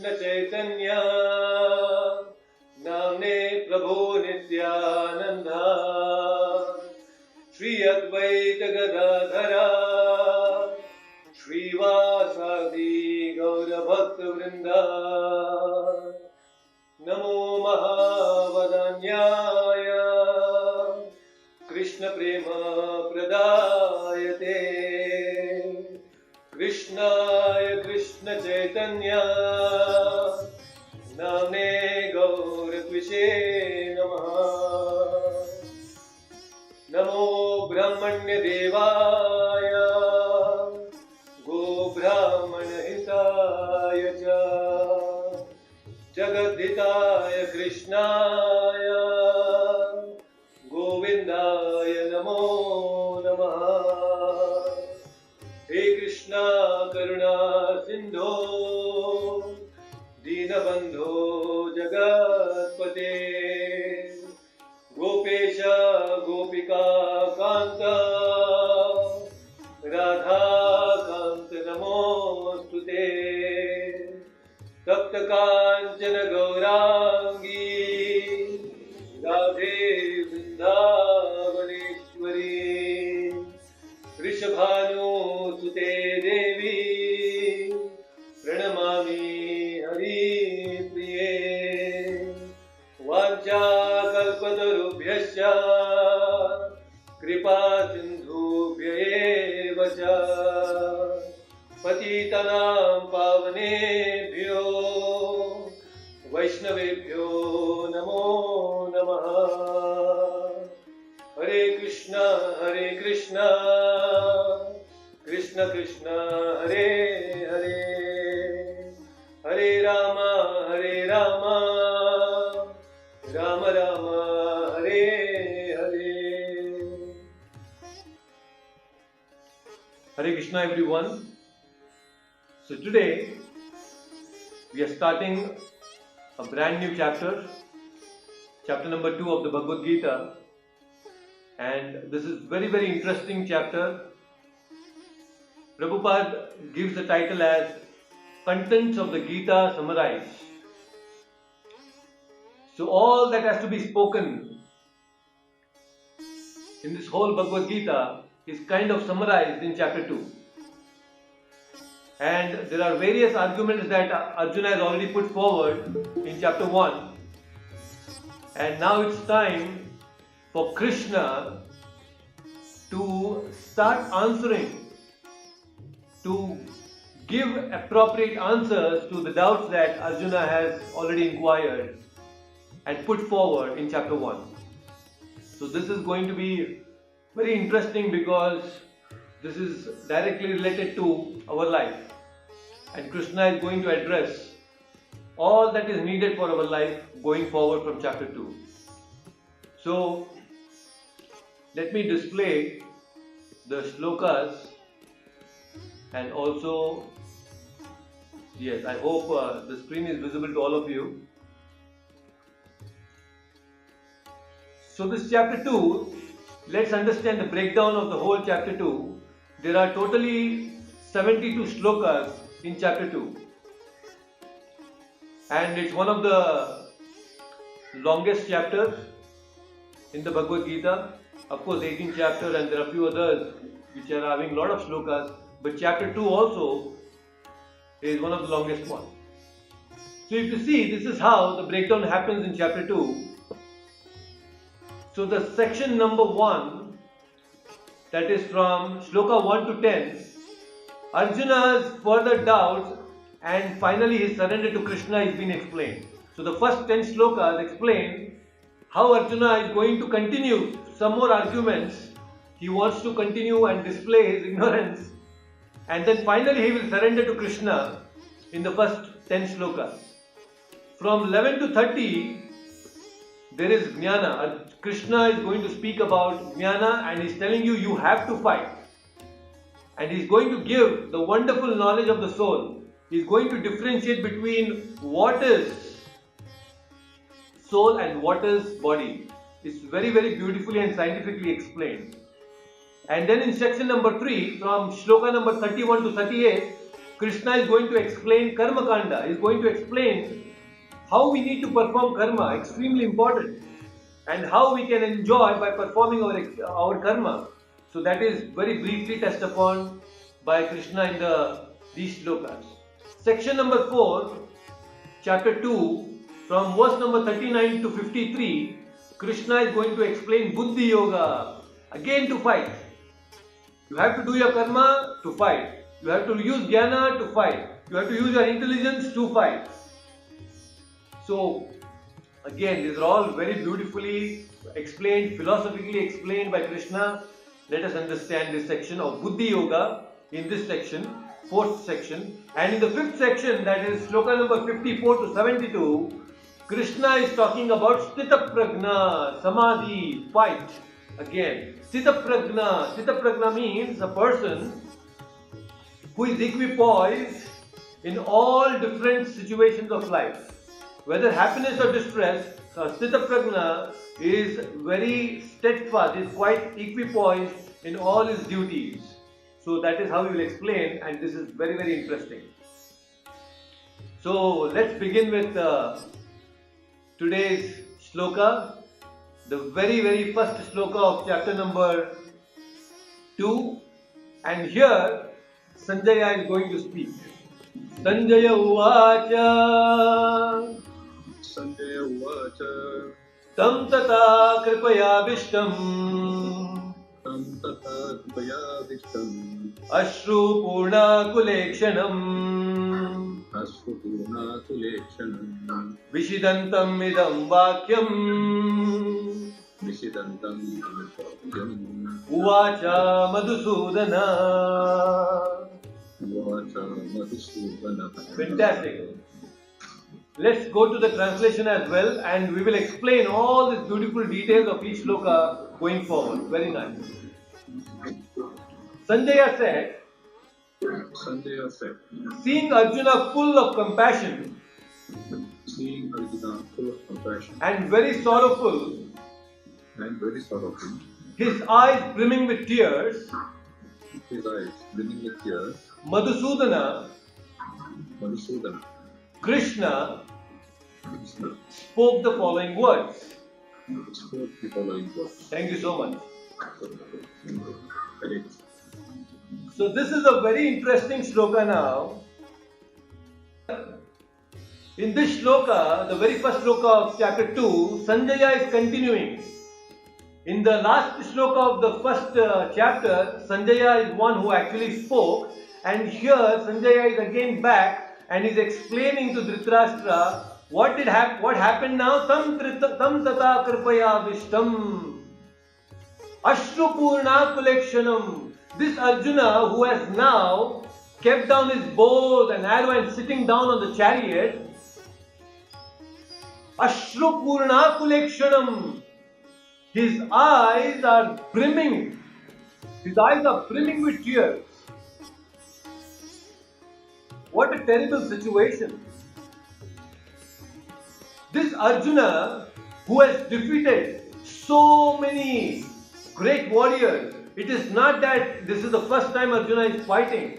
कृष्ण चैतन्य नामने प्रभु नित्यानंद श्री अद्वैत गदाधरा श्रीवासादि गौर भक्त वृंदा नमो महावदन्याय कृष्ण प्रेम प्रदायते कृष्णाय कृष्ण चैतन्य नामने गौरत्विषे नमः। नमो ब्रह्मण्य देवाय गो ब्राह्मण हिताय च जगद्धिताय कृष्णाय गोविंदाय नमो नमः। हे कृष्णा करुणा सिंधो दीनबंधो जगत्पते गोपेश गोपिका कांत राधा कांत नमोस्तुते तप्त कांचन गौरांगी राधे वृंदावनेश्वरी वृषभानुसुते देवी प्रणमामि हरिप्रिये वाञ्छाकल्पतरुभ्यश्च कृपा सिन्धुभ्य एव च पतितानां पावनेभ्यो वैष्णवेभ्यो नमो नमः। हरे Krishna Krishna Krishna Hare Hare Hare Ram Ram Ram Hare Hare. Hare Krishna everyone. So today we are starting a brand new chapter number 2 of the Bhagavad Gita, and this is very interesting chapter. Prabhupada gives the title as Contents of the Gita Summarized. So all that has to be spoken in this whole Bhagavad Gita is kind of summarized in chapter 2. And there are various arguments that Arjuna has already put forward in chapter 1. And now it's time for Krishna to start answering, to give appropriate answers to the doubts that Arjuna has already inquired and put forward in chapter 1. So this is going to be very interesting because this is directly related to our life. And Krishna is going to address all that is needed for our life going forward from chapter 2. So let me display the shlokas, and also, yes, I hope the screen is visible to all of you. So this chapter 2, let's understand the breakdown of the whole chapter 2. There are totally 72 shlokas in chapter 2. And it's one of the longest chapters in the Bhagavad Gita. Of course, 18th chapter, and there are a few others which are having a lot of shlokas. But chapter 2 also is one of the longest ones. So if you see, this is how the breakdown happens in chapter 2. So the section number 1, that is from shloka 1 to 10, Arjuna's further doubts and finally his surrender to Krishna is being explained. So the first 10 shlokas explain how Arjuna is going to continue some more arguments. He wants to continue and display his ignorance, and then finally he will surrender to Krishna in the first 10 shlokas. From 11 to 30, there is Jnana. Krishna is going to speak about Jnana, and he is telling you, you have to fight. And he is going to give the wonderful knowledge of the soul. He is going to differentiate between what is soul and what is body. It's very beautifully and scientifically explained. And then in section number 3, from shloka number 31 to 38, Krishna is going to explain Karma Kanda. He is going to explain how we need to perform karma, extremely important, and how we can enjoy by performing our karma. So that is very briefly touched upon by Krishna in these shlokas. Section number 4, chapter 2, from verse number 39 to 53, Krishna is going to explain Buddhi Yoga, again to fight. You have to do your karma to fight. You have to use jnana to fight. You have to use your intelligence to fight. So, again, these are all very beautifully explained, philosophically explained by Krishna. Let us understand this section of Buddhi Yoga in this section, 4th section. And in the 5th section, that is sloka number 54 to 72, Krishna is talking about Sthita Prajna, Samadhi, fight. Again, Sthita Prajna means a person who is equipoised in all different situations of life. Whether happiness or distress, Sthita Prajna is very steadfast, is quite equipoised in all his duties. So that is how he will explain, and this is very, very interesting. So let's begin with today's shloka, the very, very first shloka of chapter number 2. And here Sanjaya is going to speak. Sanjaya Uvacha Tam Tata Kripayavishtam Ashru Purna Kulekshanam Vishidantam Idam Vakyam Uvacha Madhusudana. Fantastic. Let's go to the translation as well, and we will explain all these beautiful details of each shloka going forward. Very nice. Sanjaya said, seeing Arjuna full of compassion and very sorrowful, his eyes brimming with tears, Madhusudana, Krishna spoke the following words. Thank you so much. So this is a very interesting shloka now. In this shloka, the very first shloka of chapter 2, Sanjaya is continuing. In the last shloka of the first chapter, Sanjaya is one who actually spoke, and here Sanjaya is again back and is explaining to Dhritarashtra what happened now. Tam tata kripaya vishtam ashru purna kulekshanam. This Arjuna, who has now kept down his bow and arrow and sitting down on the chariot, ashru purna kulekshanam. His eyes are brimming. His eyes are brimming with tears. What a terrible situation. This Arjuna, who has defeated so many great warriors, it is not that this is the first time Arjuna is fighting.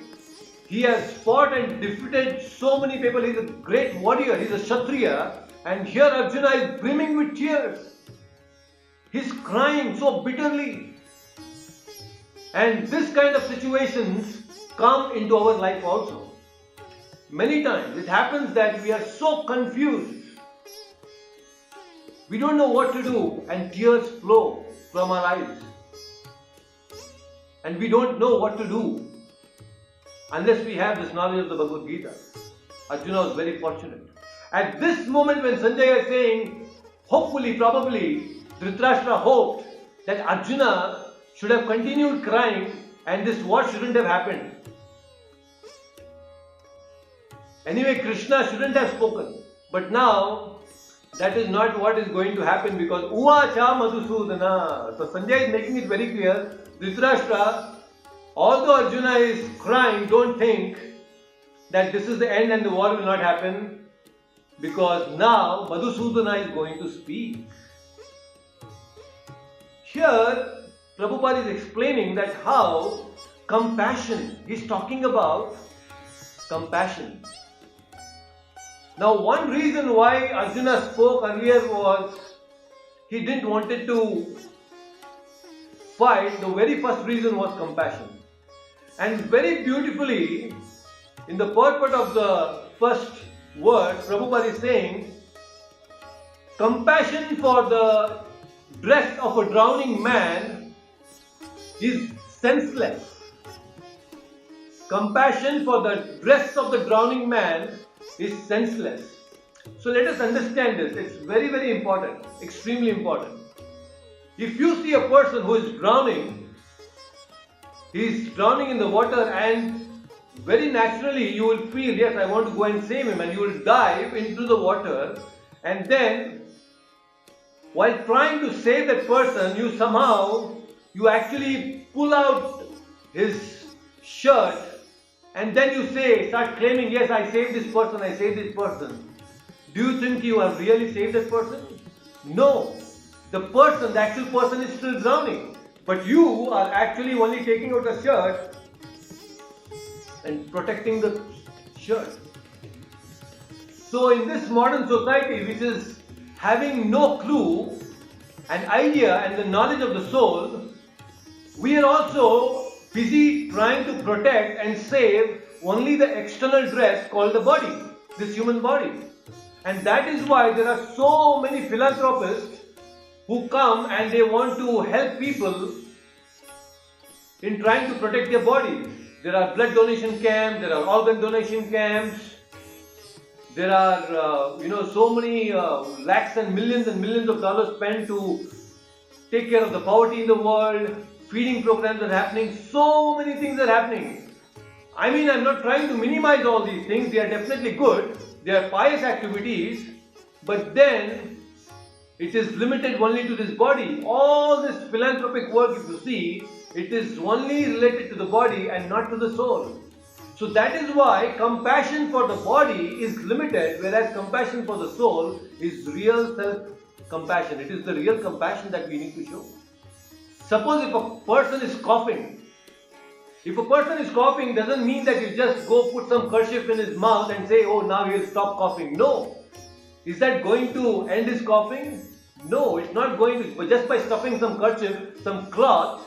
He has fought and defeated so many people. He is a great warrior. He is a Kshatriya. And here Arjuna is brimming with tears. He is crying so bitterly. And this kind of situations come into our life also. Many times it happens that we are so confused. We don't know what to do, and tears flow from our eyes. And we don't know what to do unless we have this knowledge of the Bhagavad Gita. Arjuna was very fortunate. At this moment when Sanjaya is saying, hopefully, probably, Dhritarashtra hoped that Arjuna should have continued crying and this war shouldn't have happened. Anyway, Krishna shouldn't have spoken. But now, that is not what is going to happen, because Uvacha Madhusudana. So Sanjaya is making it very clear. Dhritarashtra, although Arjuna is crying, don't think that this is the end and the war will not happen, because now Madhusudana is going to speak. Here, Prabhupada is explaining that how compassion, he is talking about compassion. Now, one reason why Arjuna spoke earlier was he didn't wanted to fight. The very first reason was compassion. And very beautifully, in the purport of the first word, Prabhupada is saying, compassion for the dress of a drowning man is senseless. Compassion for the dress of the drowning man is senseless. So let us understand this. It's very, very important, extremely important. If you see a person who is drowning, he is drowning in the water, and very naturally you will feel, yes, I want to go and save him, and you will dive into the water, and then while trying to save that person, you actually pull out his shirt, and then you start claiming, yes, I saved this person, I saved this person. Do you think you have really saved that person? No. The actual person is still drowning. But you are actually only taking out the shirt and protecting the shirt. So in this modern society, which is having no clue, an idea and the knowledge of the soul, we are also busy trying to protect and save only the external dress called the body, this human body. And that is why there are so many philanthropists who come and they want to help people in trying to protect their bodies. There are blood donation camps, there are organ donation camps, there are so many lakhs and millions of dollars spent to take care of the poverty in the world. Feeding programs are happening, so many things are happening. I mean, I'm not trying to minimize all these things, they are definitely good, they are pious activities, but then it is limited only to this body. All this philanthropic work, if you see, it is only related to the body and not to the soul. So that is why compassion for the body is limited, whereas compassion for the soul is real self-compassion. It is the real compassion that we need to show. Suppose if a person is coughing, doesn't mean that you just go put some kerchief in his mouth and say, oh, now he will stop coughing. No. Is that going to end his coughing? No, it's not going to. But just by stuffing some kerchief, some cloth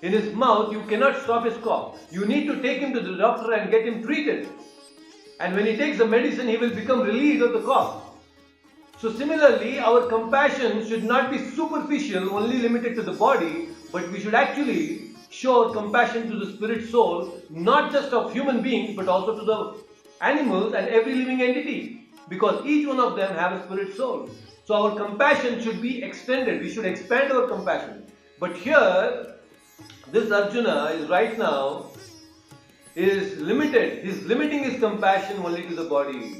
in his mouth, you cannot stop his cough. You need to take him to the doctor and get him treated. And when he takes the medicine, he will become relieved of the cough. So similarly, our compassion should not be superficial, only limited to the body, but we should actually show compassion to the spirit soul, not just of human beings, but also to the animals and every living entity, because each one of them have a spirit soul. So our compassion should be extended. We should expand our compassion. But here, this Arjuna is right now is limited. He's limiting his compassion only to the body.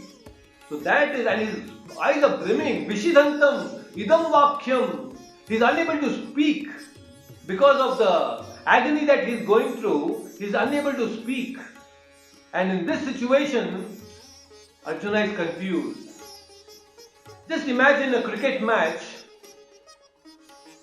So that is, and his eyes are brimming. Vishidantam, idam vakyam. He's unable to speak because of the agony that he's going through. He's unable to speak. And in this situation, Arjuna is confused. Just imagine a cricket match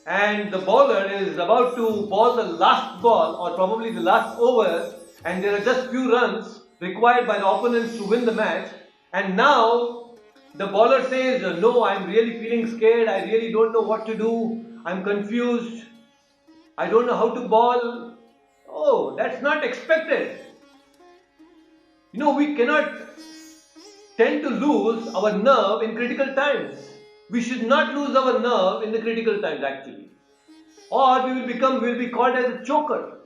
and the bowler is about to bowl the last ball or probably the last over, and there are just few runs required by the opponents to win the match, and now the bowler says, no, I'm really feeling scared, I really don't know what to do, I'm confused, I don't know how to bowl. Oh, that's not expected. We cannot tend to lose our nerve in critical times. We should not lose our nerve in the critical times actually. Or we will be called as a choker.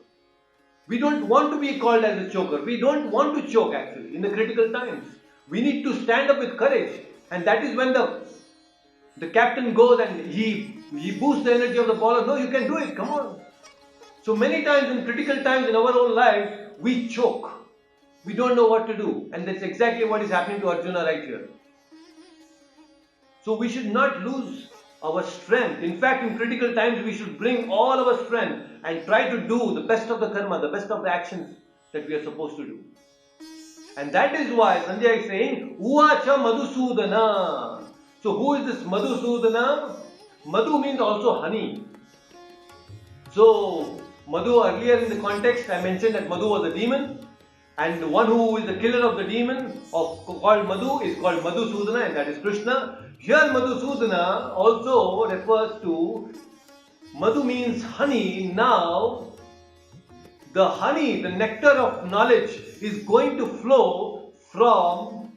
We don't want to be called as a choker. We don't want to choke actually in the critical times. We need to stand up with courage, and that is when the captain goes and he boosts the energy of the bowler. No, you can do it, come on. So many times in critical times in our own life, we choke. We don't know what to do, and that's exactly what is happening to Arjuna right here. So we should not lose our strength. In fact, in critical times, we should bring all our strength and try to do the best of the karma, the best of the actions that we are supposed to do. And that is why Sanjay is saying, Uvacha Madhusudana. So who is this Madhusudana? Madhu means also honey. So Madhu, earlier in the context, I mentioned that Madhu was a demon. And the one who is the killer of the demon called Madhu is called Madhusudana, and that is Krishna. Here Madhusudana also refers to, Madhu means honey. Now the honey, the nectar of knowledge is going to flow from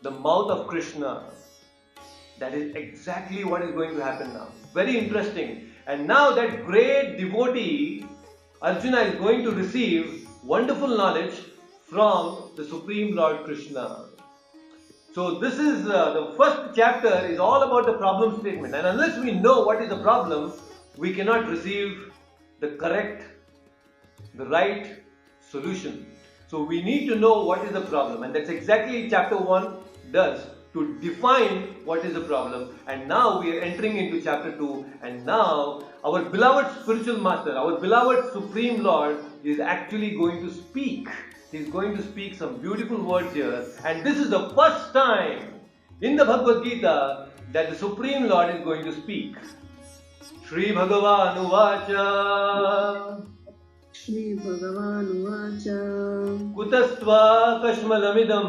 the mouth of Krishna. That is exactly what is going to happen now. Very interesting. And now that great devotee, Arjuna, is going to receive wonderful knowledge from the Supreme Lord Krishna. So this is the first chapter is all about the problem statement. And unless we know what is the problem, we cannot receive the correct, the right solution. So we need to know what is the problem. And that's exactly chapter 1 does, to define what is the problem. And now we are entering into chapter 2, and now our beloved spiritual master, our beloved Supreme Lord is actually going to speak. He is going to speak some beautiful words here, and this is the first time in the Bhagavad Gita that the Supreme Lord is going to speak. Shri Bhagavan Uvacha Shri Bhagavan Uvacha Kutastva Kashmalamidam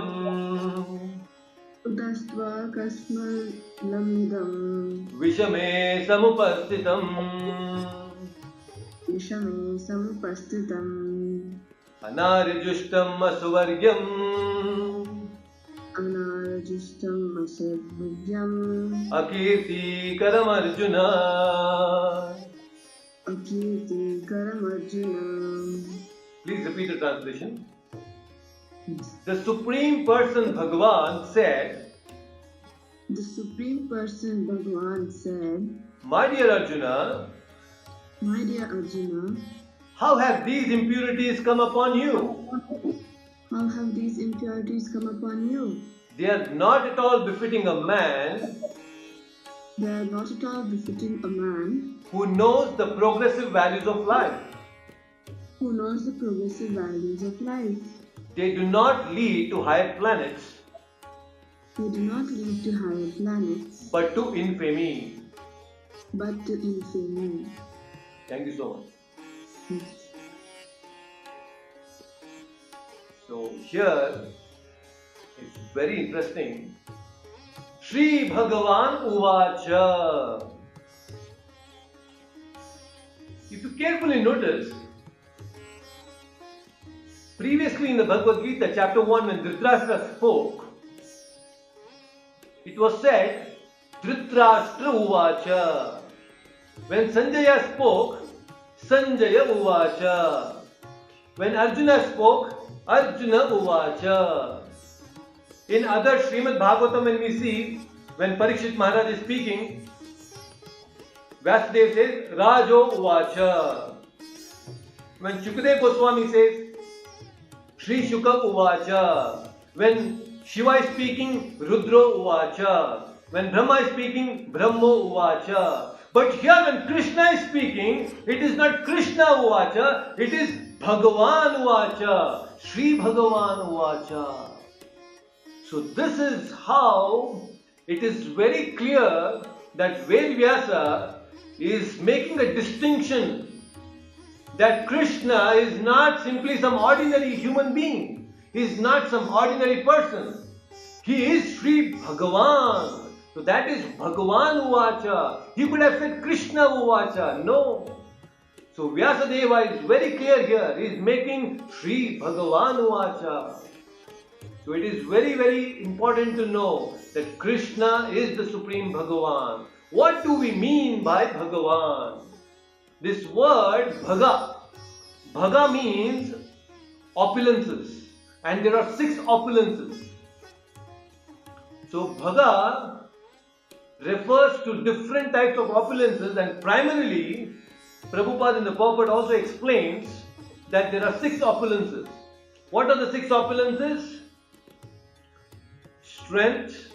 Udastva Kasmalamidam Vishame Samupastitam Vishame Samupastitam Anarjushtam Asuvaryam Anarjustam Asadvidyam Akirti Karam Arjuna. Akirti Karam Arjuna. Please repeat the translation. The Supreme Person Bhagavan said, The Supreme Person Bhagavan said, My dear Arjuna, My dear Arjuna, how have these impurities come upon you? how have these impurities come upon you? They are not at all befitting a man They are not at all befitting a man who knows the progressive values of life. who knows the progressive values of life. They do not lead to higher planets, They do not lead to higher planets, but to infamy. but to infamy. Thank you so much. So here it's very interesting. Shri Bhagavan Uvacha. If you carefully notice, previously in the Bhagavad Gita, chapter 1, when Dhritarashtra spoke, it was said, Dhritarashtra Uvacha. When Sanjaya spoke, Sanjaya Uvacha. When Arjuna spoke, Arjuna Uvacha. In other Srimad Bhagavatam, when we see, when Parikshit Maharaj is speaking, Vyasdev says, Rajo Uvacha. When Shukdev Goswami says, Shri Shuka Uvacha. When Shiva is speaking, Rudro Uvacha. When Brahma is speaking, Brahmo Uvacha. But here when Krishna is speaking, it is not Krishna Uvacha, it is Bhagavan Uvacha. Shri Bhagavan Uvacha. So this is how it is very clear that Ved Vyasa is making a distinction that Krishna is not simply some ordinary human being. He is not some ordinary person. He is Shri Bhagavan. So that is Bhagavan Uvacha. He could have said Krishna Uvacha. No. So Vyasadeva is very clear here. He is making Shri Bhagavan Uvacha. So it is very, very important to know that Krishna is the Supreme Bhagavan. What do we mean by Bhagavan? This word Bhaga. Bhaga means opulences. And there are 6 opulences. So Bhaga refers to different types of opulences, and primarily Prabhupada in the purport also explains that there are 6 opulences. What are the 6 opulences? Strength,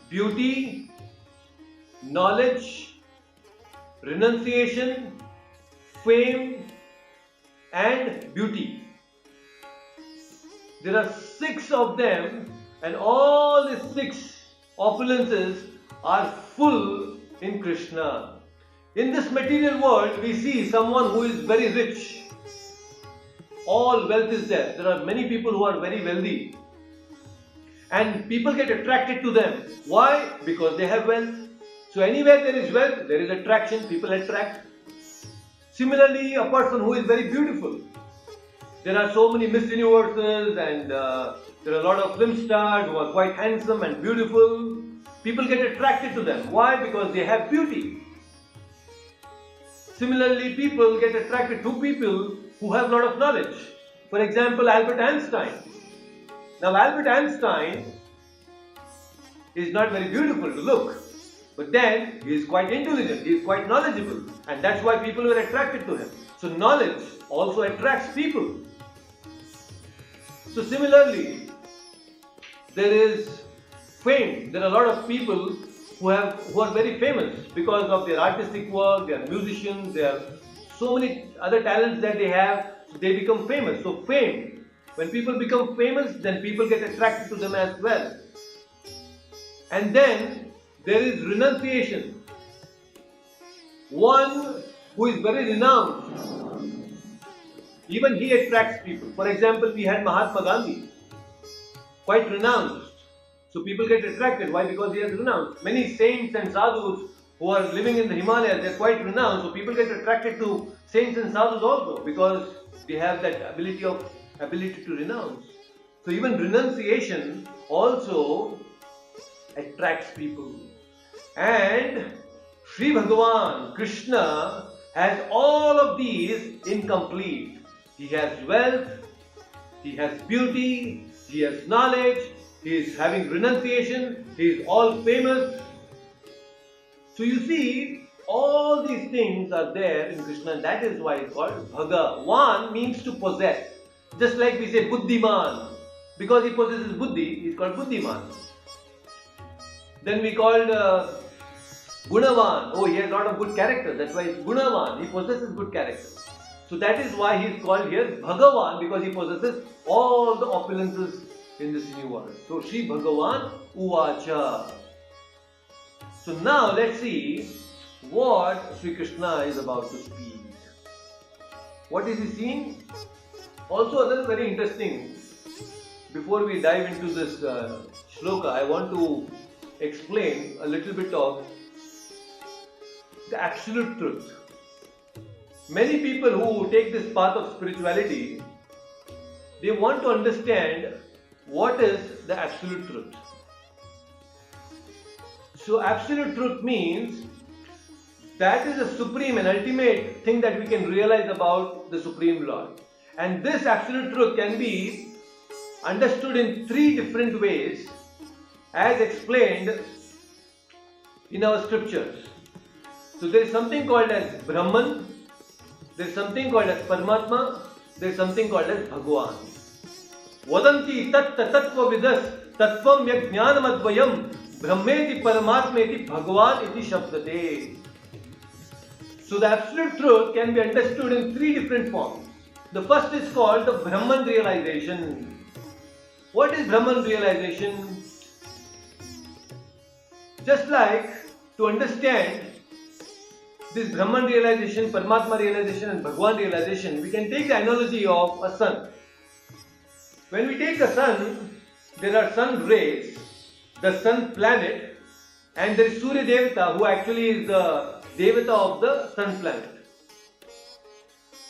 beauty, knowledge, renunciation, fame, and beauty. There are 6 of them, and all the 6 opulences are full in Krishna. In this material world, we see someone who is very rich. all wealth is there. There are many people who are very wealthy. And people get attracted to them. Why? Because they have wealth. So anywhere there is wealth, there is attraction, people attract. Similarly, a person who is very beautiful. There are so many Miss Universes and there are a lot of film stars who are quite handsome and beautiful. People get attracted to them. Why? Because they have beauty. Similarly, people get attracted to people who have a lot of knowledge. For example, Albert Einstein. Now, Albert Einstein is not very beautiful to look, but then he is quite intelligent, he is quite knowledgeable, and that's why people were attracted to him. So, knowledge also attracts people. So, similarly, there is fame. There are a lot of people who are very famous because of their artistic work, they are musicians, there are so many other talents that they have, so they become famous. So, fame. When people become famous, then people get attracted to them as well. And then there is renunciation. One who is very renowned, even he attracts people. For example, we had Mahatma Gandhi, quite renounced. So people get attracted. Why? Because he is renounced. Many saints and sadhus who are living in the Himalayas, they are quite renowned. So people get attracted to saints and sadhus also because they have that ability to renounce. So even renunciation also attracts people. And Sri Bhagavan, Krishna, has all of these incomplete. He has wealth, he has beauty, he has knowledge, he is having renunciation, he is all famous. So you see, all these things are there in Krishna, and that is why it's called Bhagavan, means to possess. Just like we say Buddhiman, because he possesses Buddhi, he is called Buddhiman. Then we called Gunavan. Oh, he has a lot of good character. That's why it's Gunavan. He possesses good character. So that is why he is called here Bhagavan, because he possesses all the opulences in this universe. So Sri Bhagavan Uvacha. So now let's see what Sri Krishna is about to speak. What is he saying? Also, another very interesting. Before we dive into this shloka, I want to explain a little bit of the absolute truth. Many people who take this path of spirituality, they want to understand what is the absolute truth. So absolute truth means that is the supreme and ultimate thing that we can realize about the Supreme Lord. And this absolute truth can be understood in three different ways as explained in our scriptures. So there is something called as Brahman, there is something called as Paramatma, there is something called as Bhagavan. Vadanti tat tattva vidas tattvam yajnanam advayam brahmeti paramatmeti Bhagavan iti shabdate. So the absolute truth can be understood in three different forms. The first is called the Brahman realization. What is Brahman realization? Just like to understand this Brahman realization, Paramatma realization and Bhagavan realization, we can take the analogy of a sun. When we take a sun, there are sun rays, the sun planet, and there is Surya Devata, who actually is the Devata of the sun planet.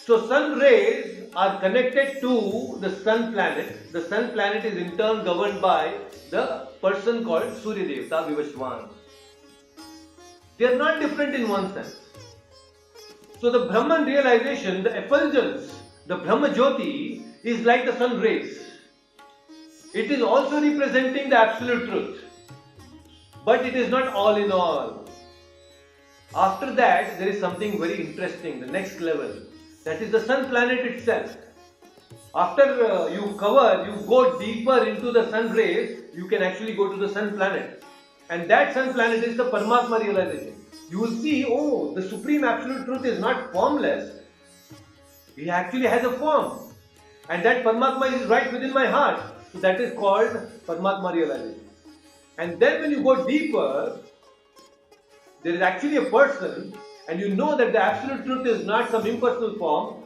So sun rays are connected to the sun planet. The sun planet is in turn governed by the person called Surya Devata, Vivashwan. They are not different in one sense. So the Brahman realization, the effulgence, the Brahma Jyoti is like the sun rays. It is also representing the absolute truth. But it is not all in all. After that, there is something very interesting, the next level. That is the sun planet itself. After you go deeper into the sun rays, you can actually go to the sun planet. And that sun planet is the Paramatma realization. You will see, oh, the supreme absolute truth is not formless. He actually has a form. And that Paramatma is right within my heart. So that is called Paramatma realization. And then when you go deeper, there is actually a person, and you know that the absolute truth is not some impersonal form.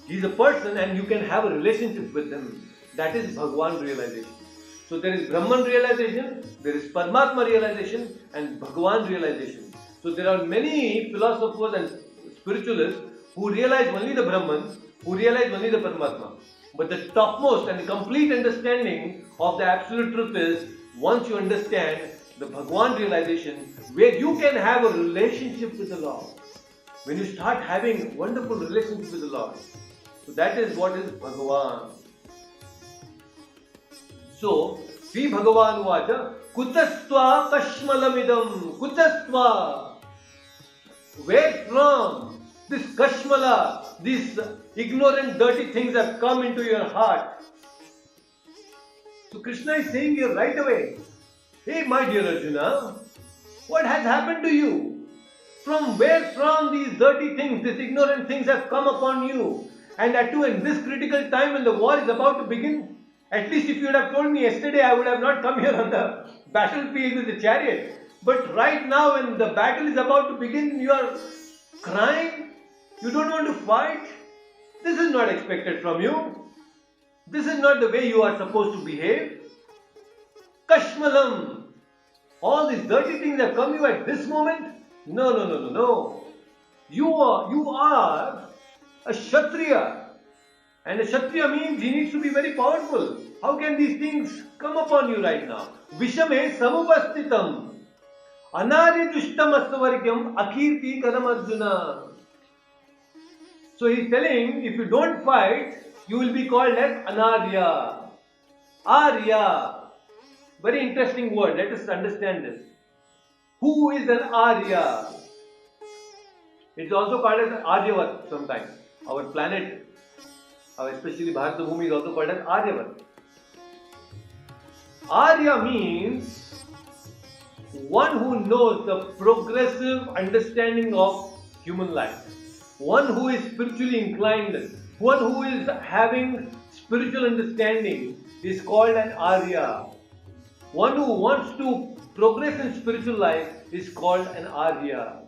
He is a person and you can have a relationship with him. That is Bhagwan realization. So there is Brahman realization, there is Paramatma realization and Bhagwan realization. So there are many philosophers and spiritualists who realize only the Brahman, who realize only the Paramatma. But the topmost and complete understanding of the absolute truth is once you understand the Bhagwan realization where you can have a relationship with the Lord. When you start having wonderful relationship with the Lord. So that is what is Bhagavan. So, Sri Bhagavan Vacha, Kutastva Kashmalamidam, Kutastva. Where from this Kashmala, these ignorant, dirty things have come into your heart? So Krishna is saying here right away, hey my dear Arjuna, what has happened to you? From where from these dirty things, these ignorant things have come upon you? And that too in this critical time when the war is about to begin? At least if you would have told me yesterday, I would have not come here on the battlefield with the chariot. But right now when the battle is about to begin, you are crying? You don't want to fight? This is not expected from you. This is not the way you are supposed to behave. Kashmalam. All these dirty things have come you at this moment? No. You are a Kshatriya. And a Kshatriya means he needs to be very powerful. How can these things come upon you right now? Vishame samupastitam. Anarya dushtam asvargyam akirti kadam Arjuna. So he is telling, if you don't fight, you will be called as Anarya. Arya. Very interesting word. Let us understand this. Who is an Arya? It is also called as Aryavat sometimes. Our planet, especially Bharata Bhumi, is also called as Aryavat. Arya means one who knows the progressive understanding of human life. One who is spiritually inclined, one who is having spiritual understanding is called an Arya. One who wants to progress in spiritual life is called an Arya.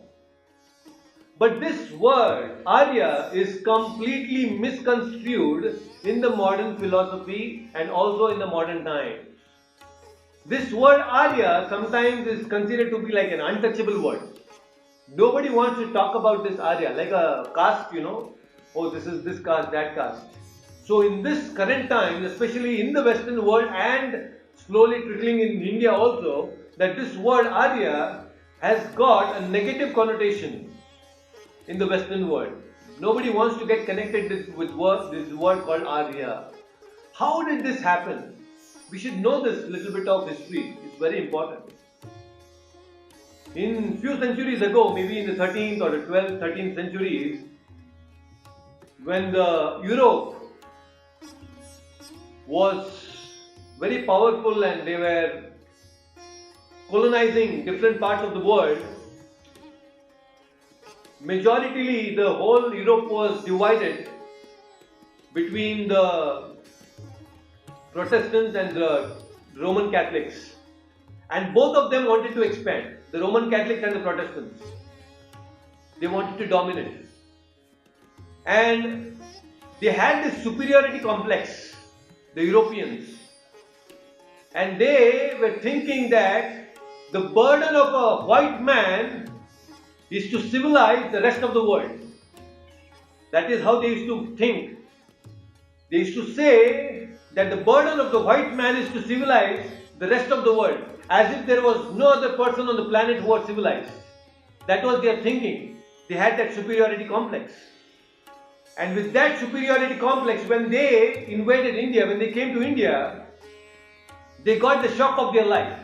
But this word, Arya, is completely misconstrued in the modern philosophy and also in the modern times. This word Arya sometimes is considered to be like an untouchable word. Nobody wants to talk about this Arya, like a caste, oh, this is this caste, that caste. So in this current time, especially in the Western world and slowly trickling in India also, that this word Arya has got a negative connotation in the Western world. Nobody wants to get connected with this word called Arya. How did this happen? We should know this little bit of history. It's very important. In few centuries ago, maybe in the 13th or the 12th, 13th centuries, when the Europe was very powerful and they were colonizing different parts of the world, majoritarily the whole Europe was divided between the Protestants and the Roman Catholics. And both of them wanted to expand, the Roman Catholics and the Protestants. They wanted to dominate. And they had this superiority complex, the Europeans. And they were thinking that the burden of a white man is to civilize the rest of the world. That is how they used to think. They used to say that the burden of the white man is to civilize the rest of the world, as if there was no other person on the planet who was civilized. That was their thinking. They had that superiority complex. And with that superiority complex, when they invaded India, when they came to India, they got the shock of their life.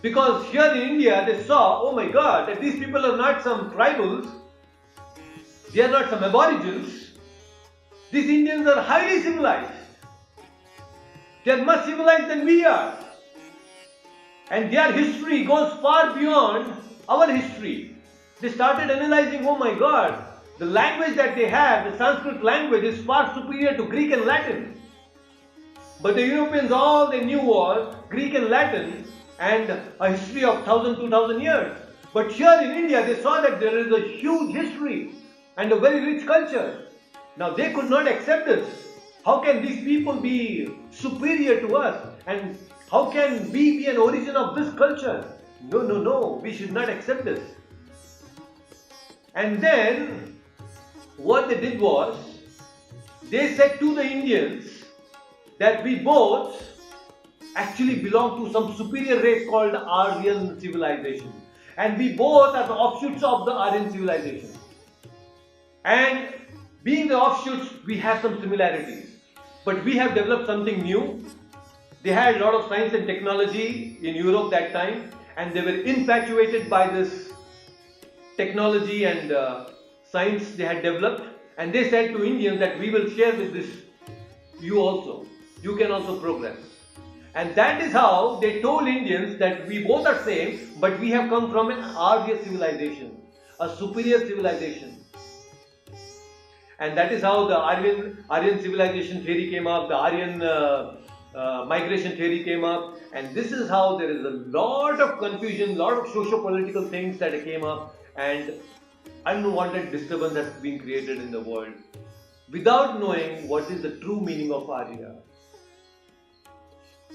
Because here in India, they saw, oh my God, that these people are not some tribals, they are not some aborigines. These Indians are highly civilized. They are much civilized than we are. And their history goes far beyond our history. They started analyzing, oh my God, the language that they have, the Sanskrit language, is far superior to Greek and Latin. But the Europeans, all they knew was Greek and Latin and a history of 1,000, 2,000 years. But here in India, they saw that there is a huge history and a very rich culture. Now they could not accept this. How can these people be superior to us? And how can we be an origin of this culture? No, no, no. We should not accept this. And then what they did was, they said to the Indians that we both actually belong to some superior race called Aryan civilization. And we both are the offshoots of the Aryan civilization. And being the offshoots, we have some similarities. But we have developed something new. They had a lot of science and technology in Europe that time, and they were infatuated by this technology and science they had developed. And they said to Indians that we will share with this you also. You can also progress. And that is how they told Indians that we both are same, but we have come from an Arya civilization, a superior civilization. And that is how the Aryan civilization theory came up, the Aryan migration theory came up, and this is how there is a lot of confusion, lot of socio-political things that came up, and unwanted disturbance has been created in the world without knowing what is the true meaning of Arya.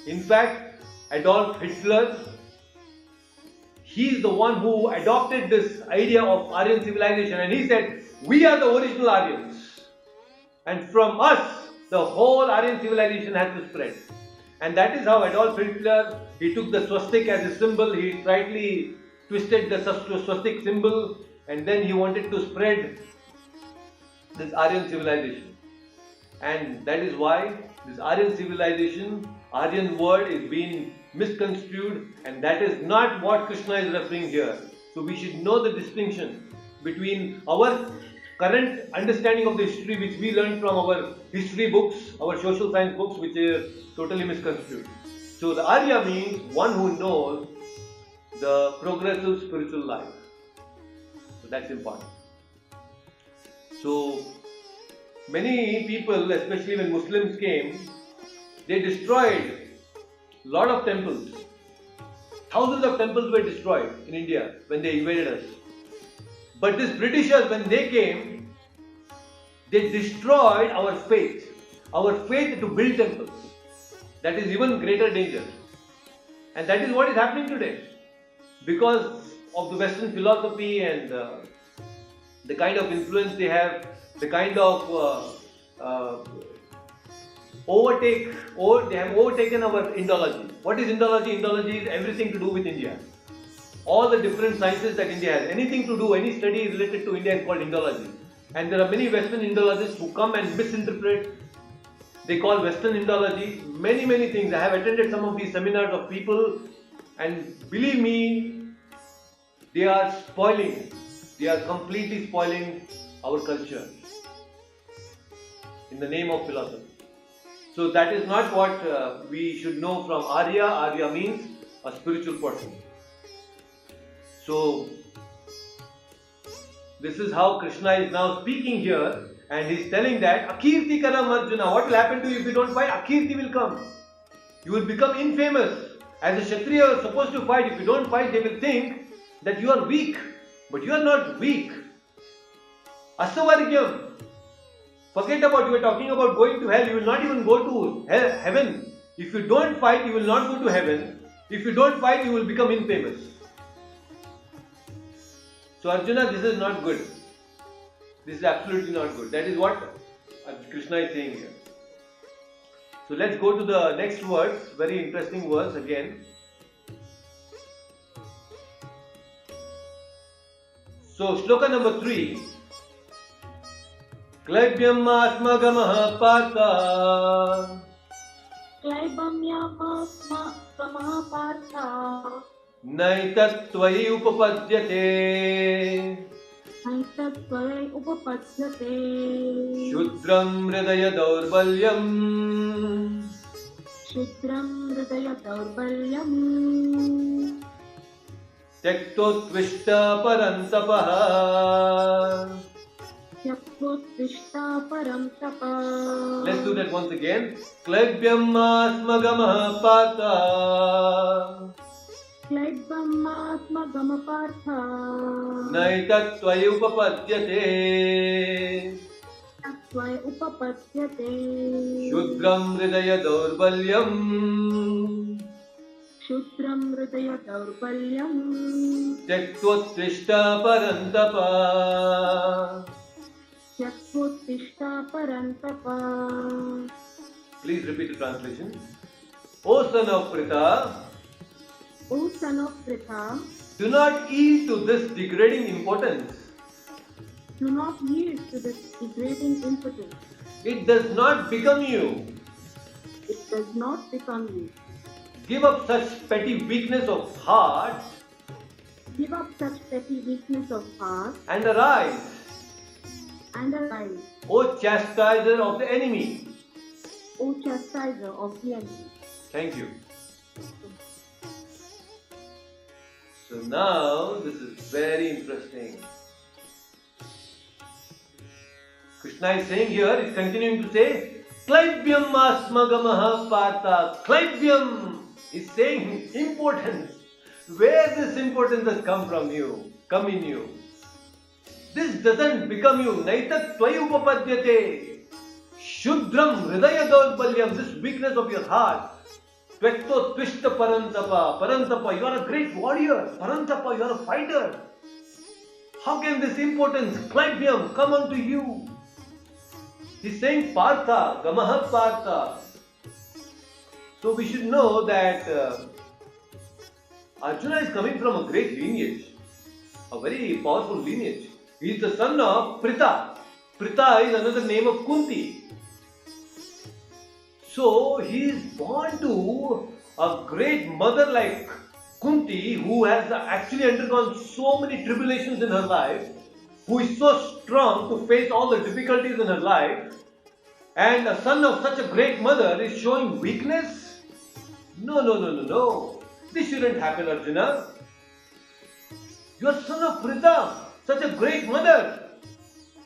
In fact, Adolf Hitler, he is the one who adopted this idea of Aryan civilization, and he said, we are the original Aryans, and from us the whole Aryan civilization has to spread. And that is how Adolf Hitler, he took the swastika as a symbol, he slightly twisted the swastika symbol, and then he wanted to spread this Aryan civilization. And that is why this Aryan civilization, Aryan word is being misconstrued, and that is not what Krishna is referring here. So we should know the distinction between our current understanding of the history which we learned from our history books, our social science books, which are totally misconstrued. So the Arya means one who knows the progressive spiritual life. So that's important. So many people, especially when Muslims came, they destroyed a lot of temples. Thousands of temples were destroyed in India when they invaded us. But these Britishers, when they came, they destroyed our faith to build temples. That is even greater danger. And that is what is happening today. Because of the Western philosophy and the kind of influence they have, the kind of they have overtaken our Indology. What is Indology? Indology is everything to do with India. All the different sciences that India has, anything to do, any study related to India is called Indology. And there are many Western Indologists who come and misinterpret. They call Western Indology many things. I have attended some of these seminars of people, and believe me, they are completely spoiling our culture in the name of philosophy. So that is not what we should know from Arya. Arya means a spiritual person. So this is how Krishna is now speaking here, and he is telling that Akirti Karam Arjuna, what will happen to you if you don't fight? Akirti will come. You will become infamous. As a Kshatriya, you are supposed to fight. If you don't fight, they will think that you are weak. But you are not weak. Asavargyam. Forget about, you are talking about going to hell. You will not even go to heaven. If you don't fight, you will not go to heaven. If you don't fight, you will become infamous. So Arjuna, this is not good. This is absolutely not good. That is what Krishna is saying here. So let's go to the next verse. Very interesting verse again. So shloka number 3. Klaibyam asmagamah partha. Klaibyam asmagamah partha. Naitat tvai upapadyate. Naitat upapadyate. Shudram hridaya daurbalyam. Shudram hridaya daurbalyam. Tyaktottvishta parantapah. Tyaktottvishta parantapah. Let's do that once again. Klaibyam asmagamah partha. Klaibyam asmagamah partha. Naitat tvai upapadyate. त्वयि उपपद्यते Shudram hridaya daurbalyam क्षुद्रं हृदय दौर्बल्यं Tyaktvottishta parantapa. त्यक्त्वोत्तिष्ठ परन्तप Please repeat the translation. O son of Pritha, O son of Pritha, do not yield to this degrading importance. do not yield to this degrading impotence. It does not become you. It does not become you. Give up such petty weakness of heart Give up such petty weakness of heart and arise, and arise, O chastiser of the enemy. O chastiser of the enemy. Thank you. So now this is very interesting. Krishna is saying here, is continuing to say, Klaibyam asmagamaha partha. Klaibyam is saying importance. Where this importance has come from you, come in you. This doesn't become you. Naitat tvayi upapadyate. Shudram hridaya daurbalyam. This weakness of your heart. Tvekto twishta parantapa. Parantapa, you are a great warrior. Parantapa, you are a fighter. How can this importance, Klaibyam, come unto you? He's saying Partha, Gamaha Partha. So we should know that Arjuna is coming from a great lineage, a very powerful lineage. He is the son of Pritha. Pritha is another name of Kunti. So he is born to a great mother like Kunti, who has actually undergone so many tribulations in her life, who is so strong to face all the difficulties in her life, and a son of such a great mother is showing weakness? No. This shouldn't happen, Arjuna. You are son of Pritha, such a great mother,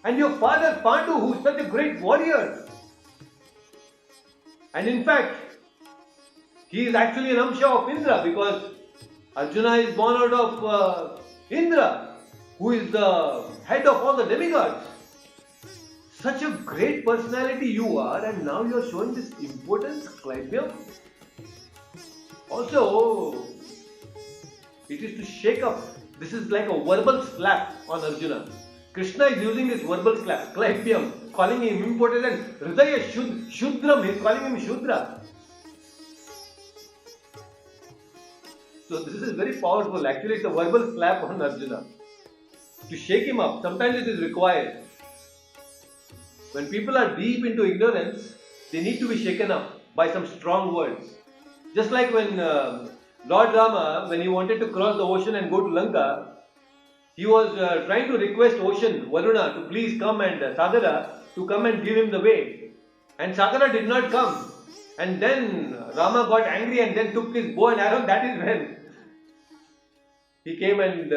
and your father Pandu, who is such a great warrior. And in fact, he is actually an Amsha of Indra, because Arjuna is born out of Indra, who is the head of all the demigods. Such a great personality you are, and now you are showing this importance, Klaibyam. Also, it is to shake up. This is like a verbal slap on Arjuna. Krishna is using this verbal slap, Klaibyam, calling him important, and Hridaya Shudram, he is calling him Shudra. So this is very powerful. Actually, it's a verbal slap on Arjuna to shake him up. Sometimes it is required. When people are deep into ignorance, they need to be shaken up by some strong words. Just like when Lord Rama, when he wanted to cross the ocean and go to Lanka, he was trying to request ocean, Varuna, to please come, and Sagara to come and give him the way. And Sagara did not come. And then Rama got angry and then took his bow and arrow. That is when he came and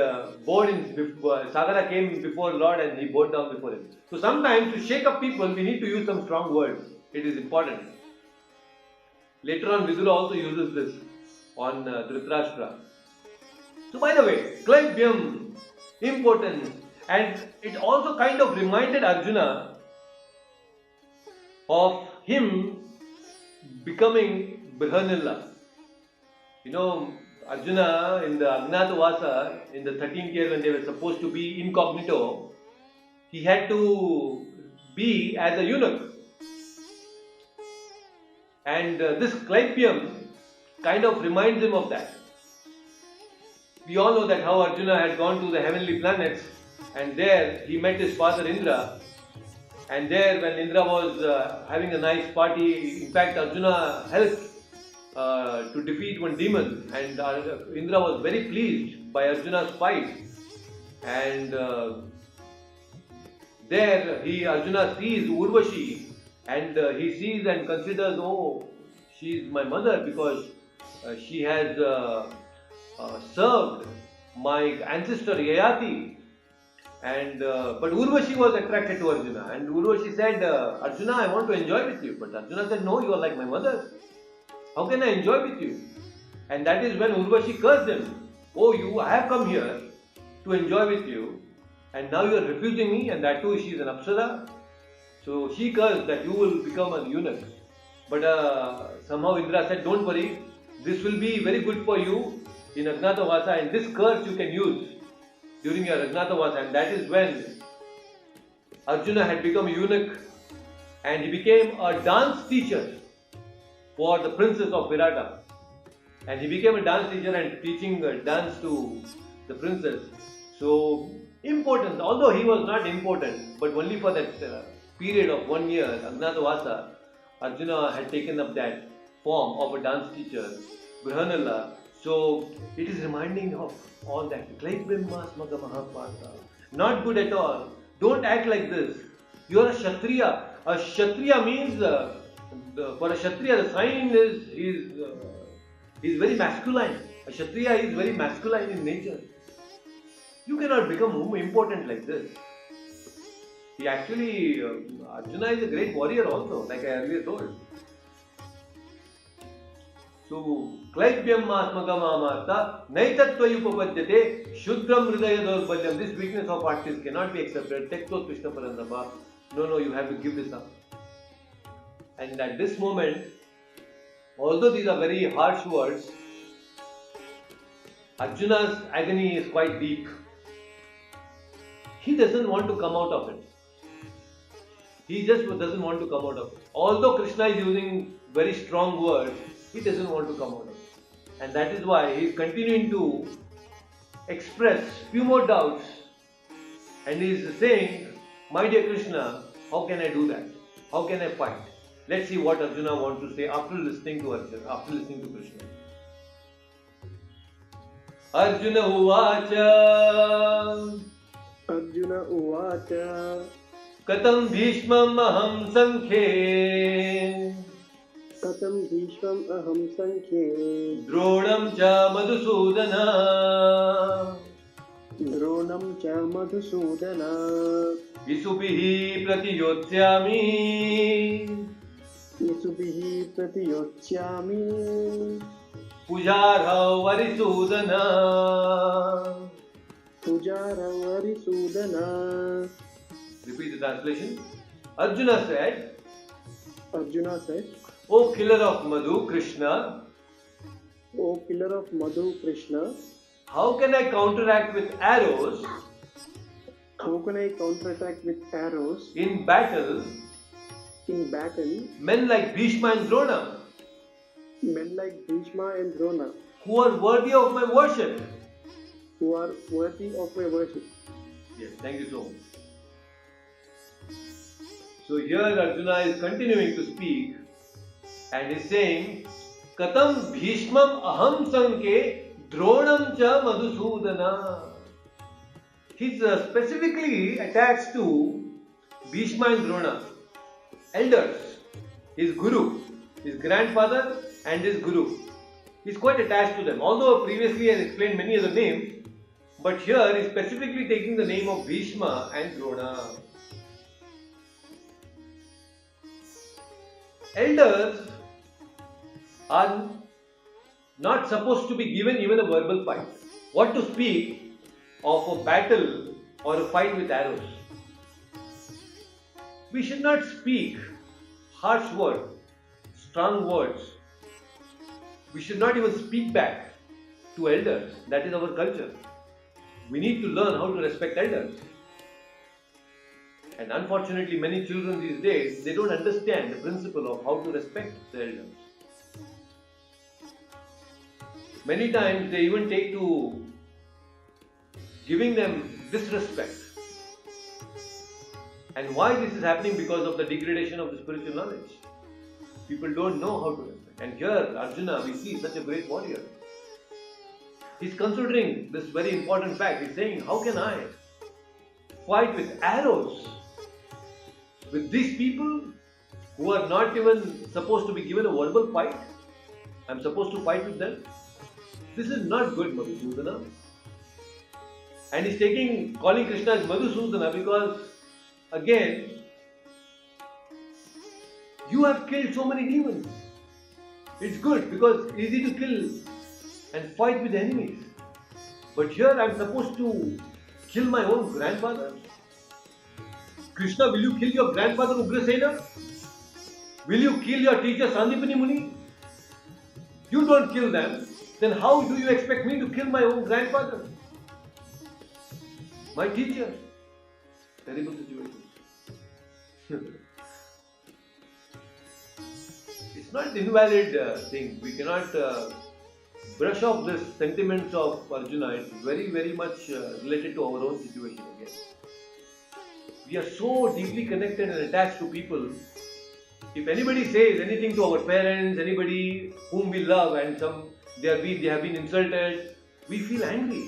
bowed in. Sagara came before Lord and he bowed down before him. So sometimes to shake up people, we need to use some strong words. It is important. Later on, Vidura also uses this on Dhritarashtra. So by the way, Klaibyam, importance, and it also kind of reminded Arjuna of him becoming Brihanilla. You know, Arjuna in the Agnatavasa, in the 13th year when they were supposed to be incognito, he had to be as a eunuch. And this Klaibyam kind of reminds him of that. We all know that how Arjuna had gone to the heavenly planets, and there he met his father Indra. And there, when Indra was having a nice party, in fact, Arjuna helped to defeat one demon, and Indra was very pleased by Arjuna's fight. And there, Arjuna sees Urvashi, and he sees and considers, oh, she is my mother because she has served my ancestor Yayati. And but Urvashi was attracted to Arjuna, and Urvashi said, Arjuna, I want to enjoy with you. But Arjuna said, no, you are like my mother. How can I enjoy with you? And that is when Urvashi cursed him. Oh, I have come here to enjoy with you, and now you are refusing me, and that too she is an Apsara. So she cursed that you will become a eunuch. But somehow Indra said, don't worry, this will be very good for you in Ajnatavasa, and this curse you can use during your Ajnatavasa. And that is when Arjuna had become a eunuch and he became a dance teacher for the princess of Virata. And he became a dance teacher and teaching dance to the princess. So important, although he was not important, but only for that period of 1 year, Ajnatavasa, Arjuna had taken up that form of a dance teacher, Brihanala. So it is reminding of all that. Klaibimmasmaga Mahapata. Not good at all. Don't act like this. You are a Kshatriya. A Kshatriya means, for a Kshatriya, the sign is very masculine. A Kshatriya is very masculine in nature. You cannot become important like this. He actually, Arjuna is a great warrior also, like I earlier told. So, Klaibyammasmagamamata Naitatvayupapadyate Shudram Hridaya Daurbalyam. This weakness of artists cannot be accepted. Tekto Krishna Parandapa. No, you have to give this up. And at this moment, although these are very harsh words, Arjuna's agony is quite deep. He doesn't want to come out of it. He just doesn't want to come out of it. Although Krishna is using very strong words, he doesn't want to come out of it. And that is why he is continuing to express few more doubts. And he is saying, my dear Krishna, how can I do that? How can I fight? Let's see what Arjuna wants to say after listening to Krishna. Arjuna Uvacha Arjuna Uvacha Katam Bhishmam Aham Sankhe Katam Bhishmam Aham Sankhe Dronam Cha Madhusudana Dronam Cha Madhusudana Visubihi Pratiyotsyami Yasubihi Pratiyotsyami Pujarha Varisudana. Pujara Varisudana. Repeat the translation. Arjuna said, O killer of Madhu, Krishna, O killer of Madhu, Krishna, how can I counteract with arrows how can I counterattack with arrows in battle men like Bhishma and Drona, men like Bhishma and Drona, who are worthy of my worship? who are worthy of my worship? Yes, thank you so much. So here Arjuna is continuing to speak and is saying, Katam Bhishmam Aham Sanke Dronam Cha Madhusudana. He's specifically attached to Bhishma and Drona, elders, his guru, his grandfather and his guru. He's quite attached to them. Although previously he has explained many other names, but here he is specifically taking the name of Bhishma and Drona. Elders are not supposed to be given even a verbal fight. What to speak of a battle or a fight with arrows? We should not speak harsh words, strong words. We should not even speak back to elders. That is our culture. We need to learn how to respect elders. And unfortunately, many children these days, they don't understand the principle of how to respect the elders. Many times they even take to giving them disrespect. And why this is happening? Because of the degradation of the spiritual knowledge. People don't know how to respect. And here, Arjuna, we see such a great warrior. He's considering this very important fact. He's saying, how can I fight with arrows with these people who are not even supposed to be given a verbal fight? I'm supposed to fight with them? This is not good, Madhusudana. And he's calling Krishna as Madhusudana because, again, you have killed so many demons. It's good because it's easy to kill and fight with enemies. But here I'm supposed to kill my own grandfather. Krishna, will you kill your grandfather Ugrasena? Will you kill your teacher Sandipani Muni? You don't kill them, then how do you expect me to kill my own grandfather? My teacher. Terrible situation. It's not an invalid thing. We cannot brush off this sentiments of Arjuna. It's very, very much related to our own situation again. We are so deeply connected and attached to people. If anybody says anything to our parents, anybody whom we love, and they have been insulted, we feel angry,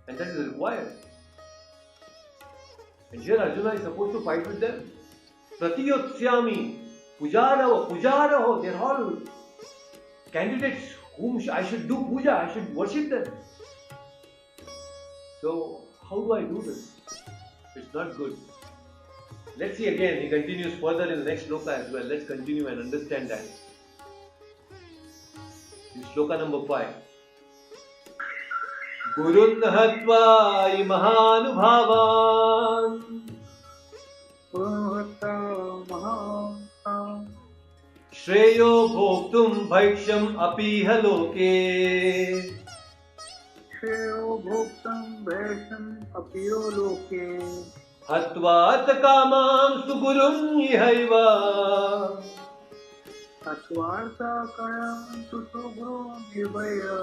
and that is required. And here Arjuna is supposed to fight with them. Pratiyotsyami, Pujaraho, they are all candidates whom I should do puja, I should worship them. So, how do I do this? It's not good. Let's see again, he continues further in the next shloka as well. Let's continue and understand that. In shloka number 5. Gurun hatva mahanubhavan Shreyo bhoktum bhaiksham apiha loke Shreyo bhoktam bhaiksham apiyo loke Hatvat kamam sugurun ihaiva Atvarta kayam susugru nivaya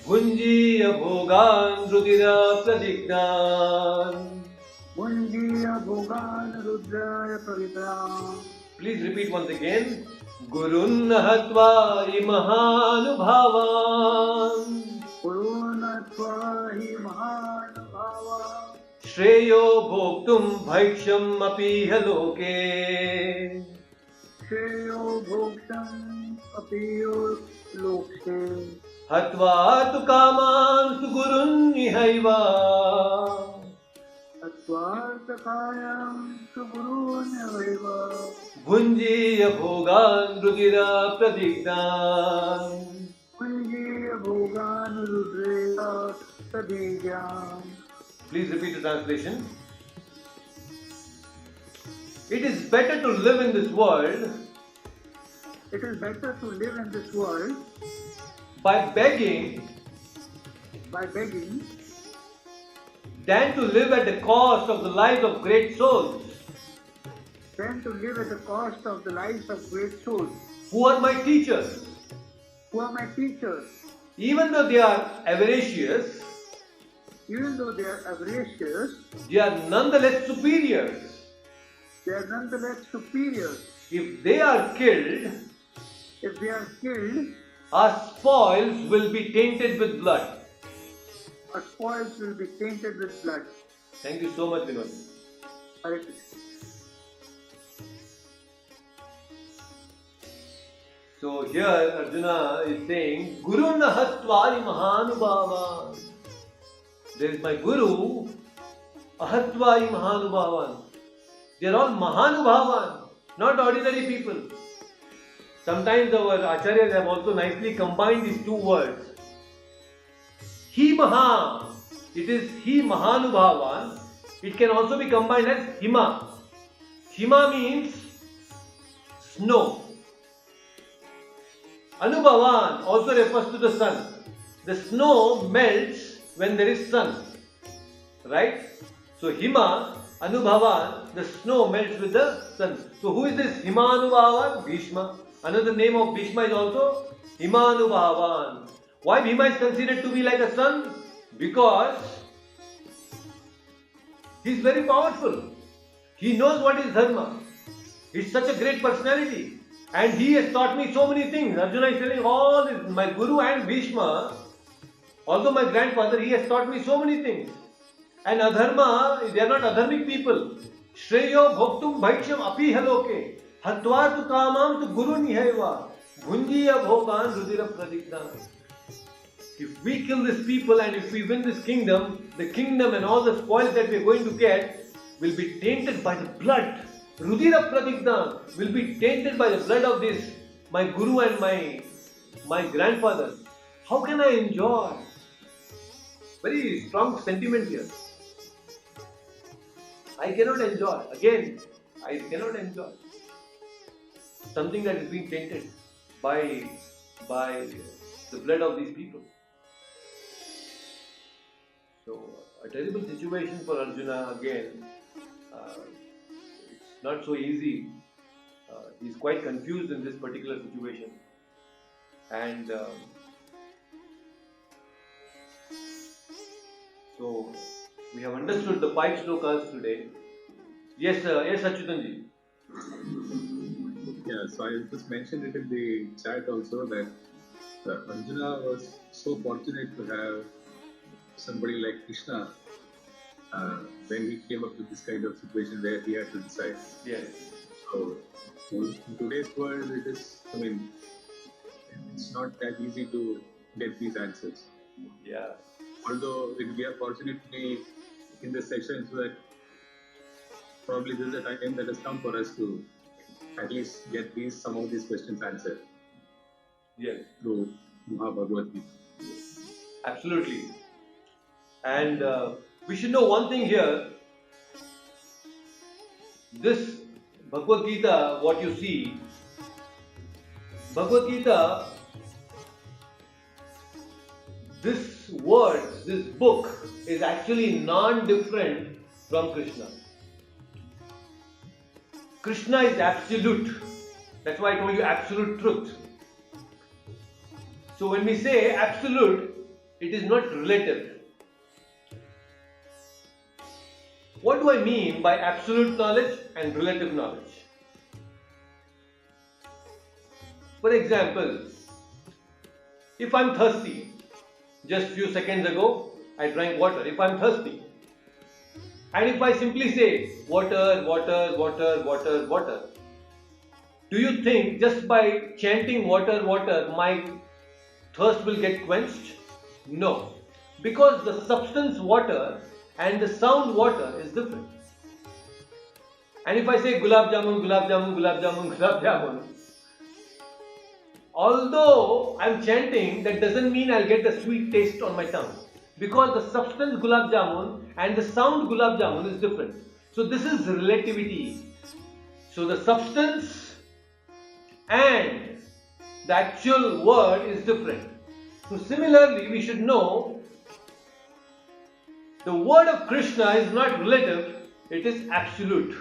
Bhunjiya bhogan rudira pradignan. Munjiya bhogan rudraya pravidam. Please repeat once again. Gurun hatva imahanubhavan Purunatva hi mahanubhava Shreyo bhoktum bhaiksham apiha loke Shreyo bhoktam apiyo loke Hatva tu kaman sugurun ihaiva Atvarta kayam suguru nivaiva Bhunjiya bhogan rudira pradignan. Munjiya bhogan rudraya pradigyan. Please repeat the translation. It is better to live in this world It is better to live in this world by begging by begging than to live at the cost of the lives of great souls than to live at the cost of the lives of great souls who are my teachers. who are my teachers. Even though they are avaricious, Even though they are avaricious, they are nonetheless superiors. they are nonetheless superior. If they are killed, If they are killed, our spoils will be tainted with blood. our spoils will be tainted with blood. Thank you so much, Vinod. Hare Krishna. So here Arjuna is saying, Guru nahatvari mahanubhavan. There is my Guru, ahatvari mahanubhavan. They are all mahanubhavan, not ordinary people. Sometimes our acharyas have also nicely combined these two words. He maha, it is he mahanubhavan. It can also be combined as hima. Hima means snow. Anubhavan also refers to the sun. The snow melts when there is sun. Right? So Hima, Anubhavan, the snow melts with the sun. So who is this Hima Anubhavan? Bhishma. Another name of Bhishma is also Hima Anubhavan. Why Bhima is considered to be like a sun? Because he is very powerful. He knows what is dharma. He is such a great personality. And he has taught me so many things. Arjuna is telling all this, my Guru and Bhishma, although my grandfather, he has taught me so many things. And adharma, they are not adharmic people. Shreyo bhoktum bhaiksham apiha loke. Hatva tu kamam tu guru nihaiva. Bhunjiya bhogan rudira pradigna. If we kill these people and if we win this kingdom, the kingdom and all the spoils that we are going to get will be tainted by the blood. Rudira pradigna will be tainted by the blood of this, my Guru and my grandfather. How can I enjoy? Very strong sentiment here. I cannot enjoy. Again, I cannot enjoy something that is being tainted by the blood of these people. So, a terrible situation for Arjuna again. It's not so easy. He's quite confused in this particular situation. And so, we have understood the 5 shlokas today. Yes, yes, Achyutanji. Yeah, so I just mentioned it in the chat also that Arjuna was so fortunate to have somebody like Krishna when he came up with this kind of situation where he had to decide. Yes. So in today's world, it's not that easy to get these answers. Yeah. Although we are fortunate to be in this session, so that probably this is a time that has come for us to at least get some of these questions answered. Yes. Through Mahabhagavad Gita. Absolutely. And we should know one thing here. This Bhagavad Gita, what you see, Bhagavad Gita, this words, this book is actually non-different from Krishna. Krishna is absolute. That's why I told you absolute truth. So when we say absolute, it is not relative. What do I mean by absolute knowledge and relative knowledge? For example, if I'm thirsty, just few seconds ago, I drank water. If I'm thirsty, and if I simply say water, water, water, water, water, do you think just by chanting water, water, my thirst will get quenched? No. Because the substance water and the sound water is different. And if I say gulab jamun, gulab jamun, gulab jamun, gulab jamun, although I'm chanting, that doesn't mean I'll get the sweet taste on my tongue. Because the substance gulab jamun and the sound gulab jamun is different. So this is relativity. So the substance and the actual word is different. So similarly, we should know the word of Krishna is not relative, it is absolute.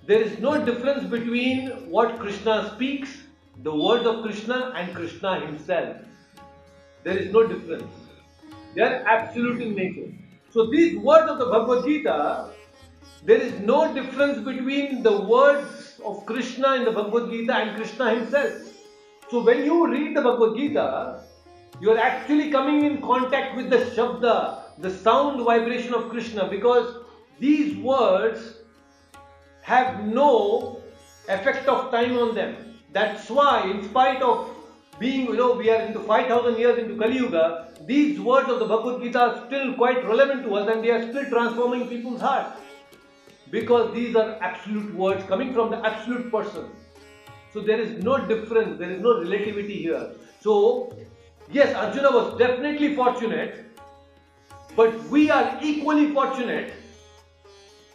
There is no difference between what Krishna speaks, the words of Krishna, and Krishna himself. There is no difference. They are absolute in nature. So these words of the Bhagavad Gita, there is no difference between the words of Krishna in the Bhagavad Gita and Krishna himself. So when you read the Bhagavad Gita, you are actually coming in contact with the Shabda, the sound vibration of Krishna, because these words have no effect of time on them. That's why, in spite of being, we are into 5,000 years into Kali Yuga, these words of the Bhagavad Gita are still quite relevant to us and they are still transforming people's hearts. Because these are absolute words coming from the absolute person. So there is no difference, there is no relativity here. So, yes, Arjuna was definitely fortunate, but we are equally fortunate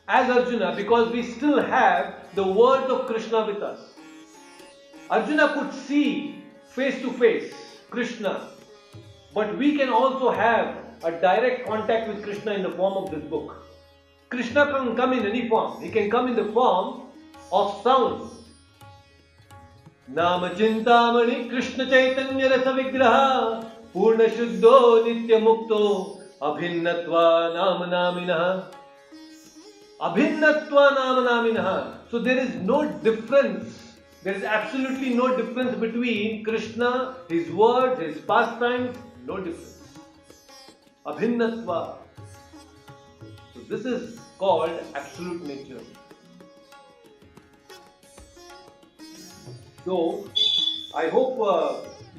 as Arjuna because we still have the words of Krishna with us. Arjuna could see face to face Krishna, but we can also have a direct contact with Krishna in the form of this book. Krishna can come in any form. He can come in the form of sound. Nama Chintamani Krishna Chaitanya Rasa Vigraha Purna Shuddho Nitya Mukto Abhinnatva Nama Naminaha. Abhinnatva Nama Naminaha. So there is no difference. There is absolutely no difference between Krishna, his words, his pastimes, no difference. Abhinnatva. So this is called absolute nature. So I hope,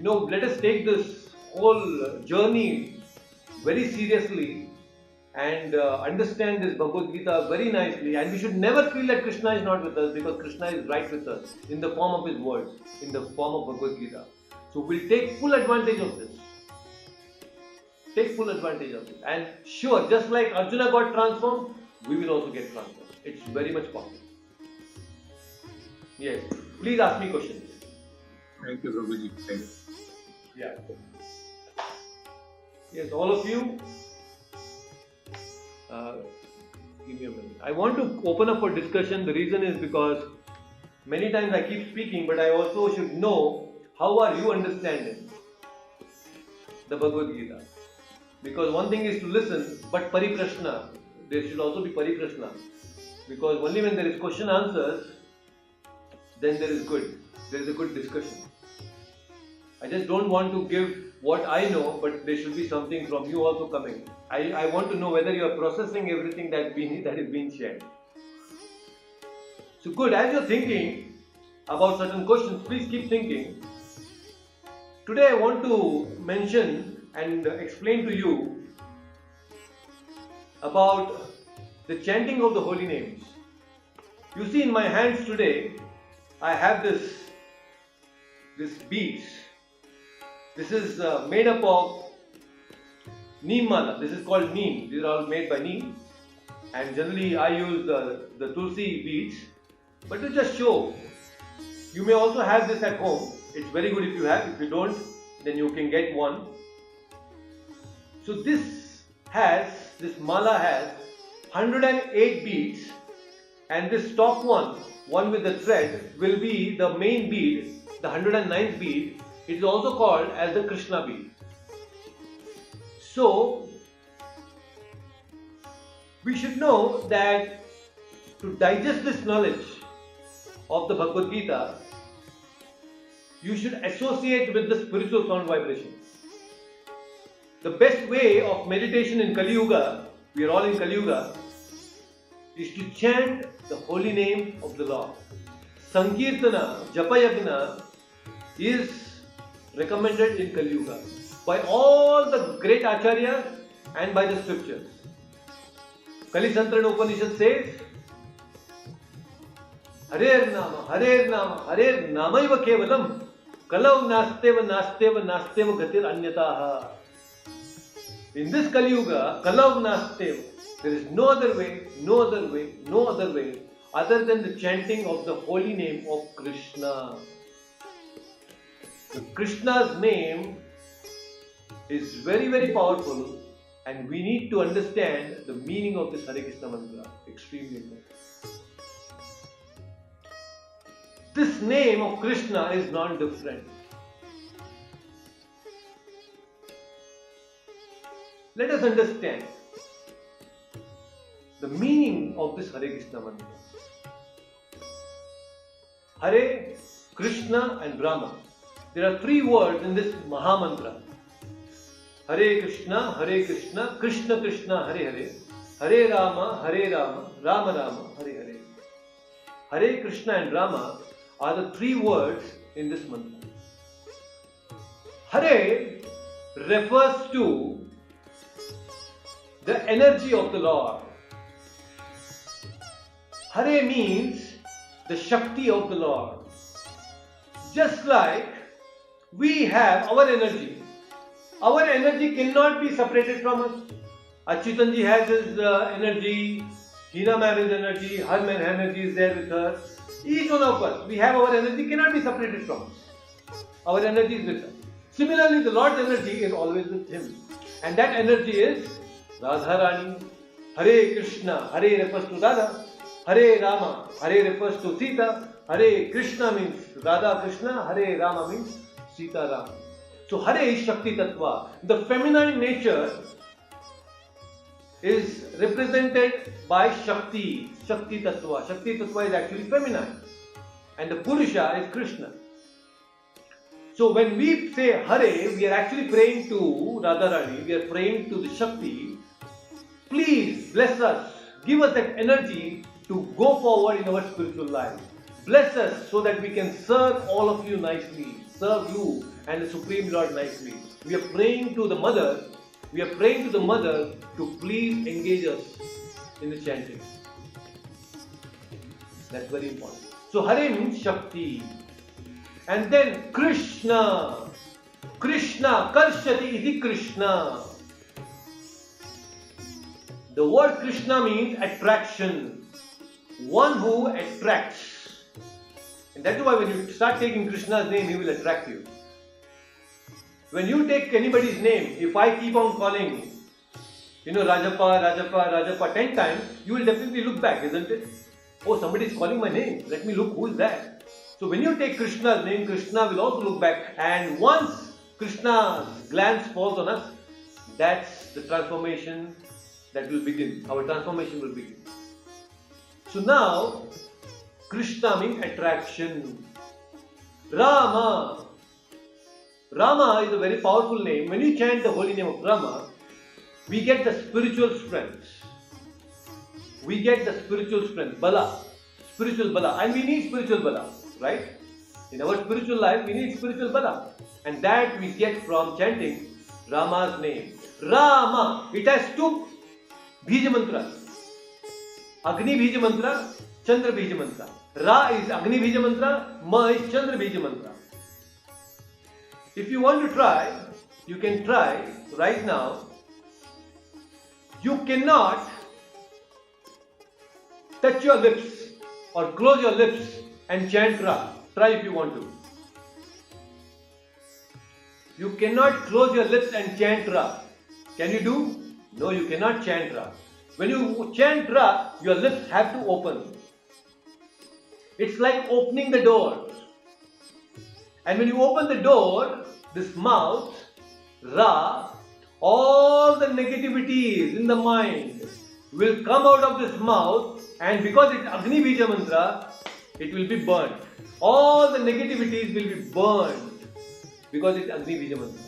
let us take this whole journey very seriously and understand this Bhagavad Gita very nicely, and we should never feel that Krishna is not with us because Krishna is right with us in the form of his words, in the form of Bhagavad Gita. So we'll take full advantage of this. Take full advantage of it. And sure, just like Arjuna got transformed, we will also get transformed. It's very much possible. Yes. Please ask me questions. Thank you, Prabhuji. Thank you. Yeah. Yes, all of you. Give me a minute. I want to open up for discussion. The reason is because many times I keep speaking, but I also should know how are you understanding the Bhagavad Gita. Because one thing is to listen, but pariprashna, there should also be pariprashna. Because only when there is question answers, then there is a good discussion. I just don't want to give what I know, but there should be something from you also coming. I want to know whether you are processing everything that is being shared. So good, as you're thinking about certain questions, please keep thinking. Today I want to mention and explain to you about the chanting of the holy names. You see in my hands today, I have this beads. This is made up of neem mala. This is called neem. These are all made by neem. And generally I use the tulsi beads. But to just show, you may also have this at home. It's very good if you have. If you don't, then you can get one. So this mala has 108 beads, and this top one with the thread, will be the main bead, the 109th bead. It is also called as the Krishna bead. So we should know that to digest this knowledge of the Bhagavad Gita, you should associate with the spiritual sound vibrations. The best way of meditation in Kali Yuga, we are all in Kali Yuga, is to chant the holy name of the Lord. Sankirtana, Japayagna is recommended in Kali Yuga by all the great acharyas and by the scriptures. Kali Santrana Upanishad says, Harer Namaiva Kevalam, Kalau Nasteva Gatir Anyataha. In this Kali Yuga, Kalau Nasteva, there is no other way other than the chanting of the holy name of Krishna. Krishna's name is very, very powerful, and we need to understand the meaning of this Hare Krishna mantra. Extremely important. This name of Krishna is non-different. Let us understand the meaning of this Hare Krishna mantra. Hare, Krishna and Rama. There are three words in this Maha Mantra. Hare Krishna, Krishna Krishna, Hare Hare, Hare Rama, Rama Rama, Hare Hare. Hare Krishna and Rama are the three words in this mantra. Hare refers to the energy of the Lord. Hare means the Shakti of the Lord. Just like we have our energy. Our energy cannot be separated from us. Achyutanji has his energy, Hina ma'am has energy, her man energy is there with her. Each one of us, we have our energy, cannot be separated from us. Our energy is with us. Similarly, the Lord's energy is always with Him. And that energy is Radharani. Hare Krishna, Hare refers to Radha. Hare Rama, Hare refers to Sita. Hare Krishna means Radha Krishna. Hare Rama means Sita Rama. So Hare is Shakti Tattva. The feminine nature is represented by Shakti. Shakti Tattva. Shakti Tattva is actually feminine. And the Purusha is Krishna. So when we say Hare, we are actually praying to Radharani. We are praying to the Shakti. Please bless us. Give us that energy to go forward in our spiritual life. Bless us so that we can serve all of you nicely. Serve you and the Supreme Lord nicely. We are praying to the Mother. We are praying to the Mother to please engage us in the chanting. That's very important. So Hare means Shakti. And then Krishna. Krishna. Karshati iti Krishna. The word Krishna means attraction. One who attracts. And that's why when you start taking Krishna's name, he will attract you. When you take anybody's name, if I keep on calling, Rajappa, Rajappa, Rajappa 10 times, you will definitely look back, isn't it? Oh, somebody is calling my name. Let me look, who is that? So when you take Krishna's name, Krishna will also look back. And once Krishna's glance falls on us, that's the transformation that will begin. Our transformation will begin. So now, Krishna means attraction. Rama. Rama is a very powerful name. When you chant the holy name of Rama, we get the spiritual strength. We get the spiritual strength, Bala. Spiritual Bala. And we need spiritual Bala, right? In our spiritual life, we need spiritual Bala. And that we get from chanting Rama's name. Rama. It has two Bija mantras. Agni Bija mantra, Chandra Bija mantra. Ra is Agni Bija mantra, Ma is Chandra Bija mantra. If you want to try, you can try right now. You cannot touch your lips or close your lips and chant Ra. Try if you want to. You cannot close your lips and chant Ra. Can you do? No, you cannot chant Ra. When you chant Ra, your lips have to open. It's like opening the door. And when you open the door, this mouth, Ra, all the negativities in the mind will come out of this mouth, and because it's Agni Bija mantra, it will be burnt. All the negativities will be burned because it's Agni Bija mantra.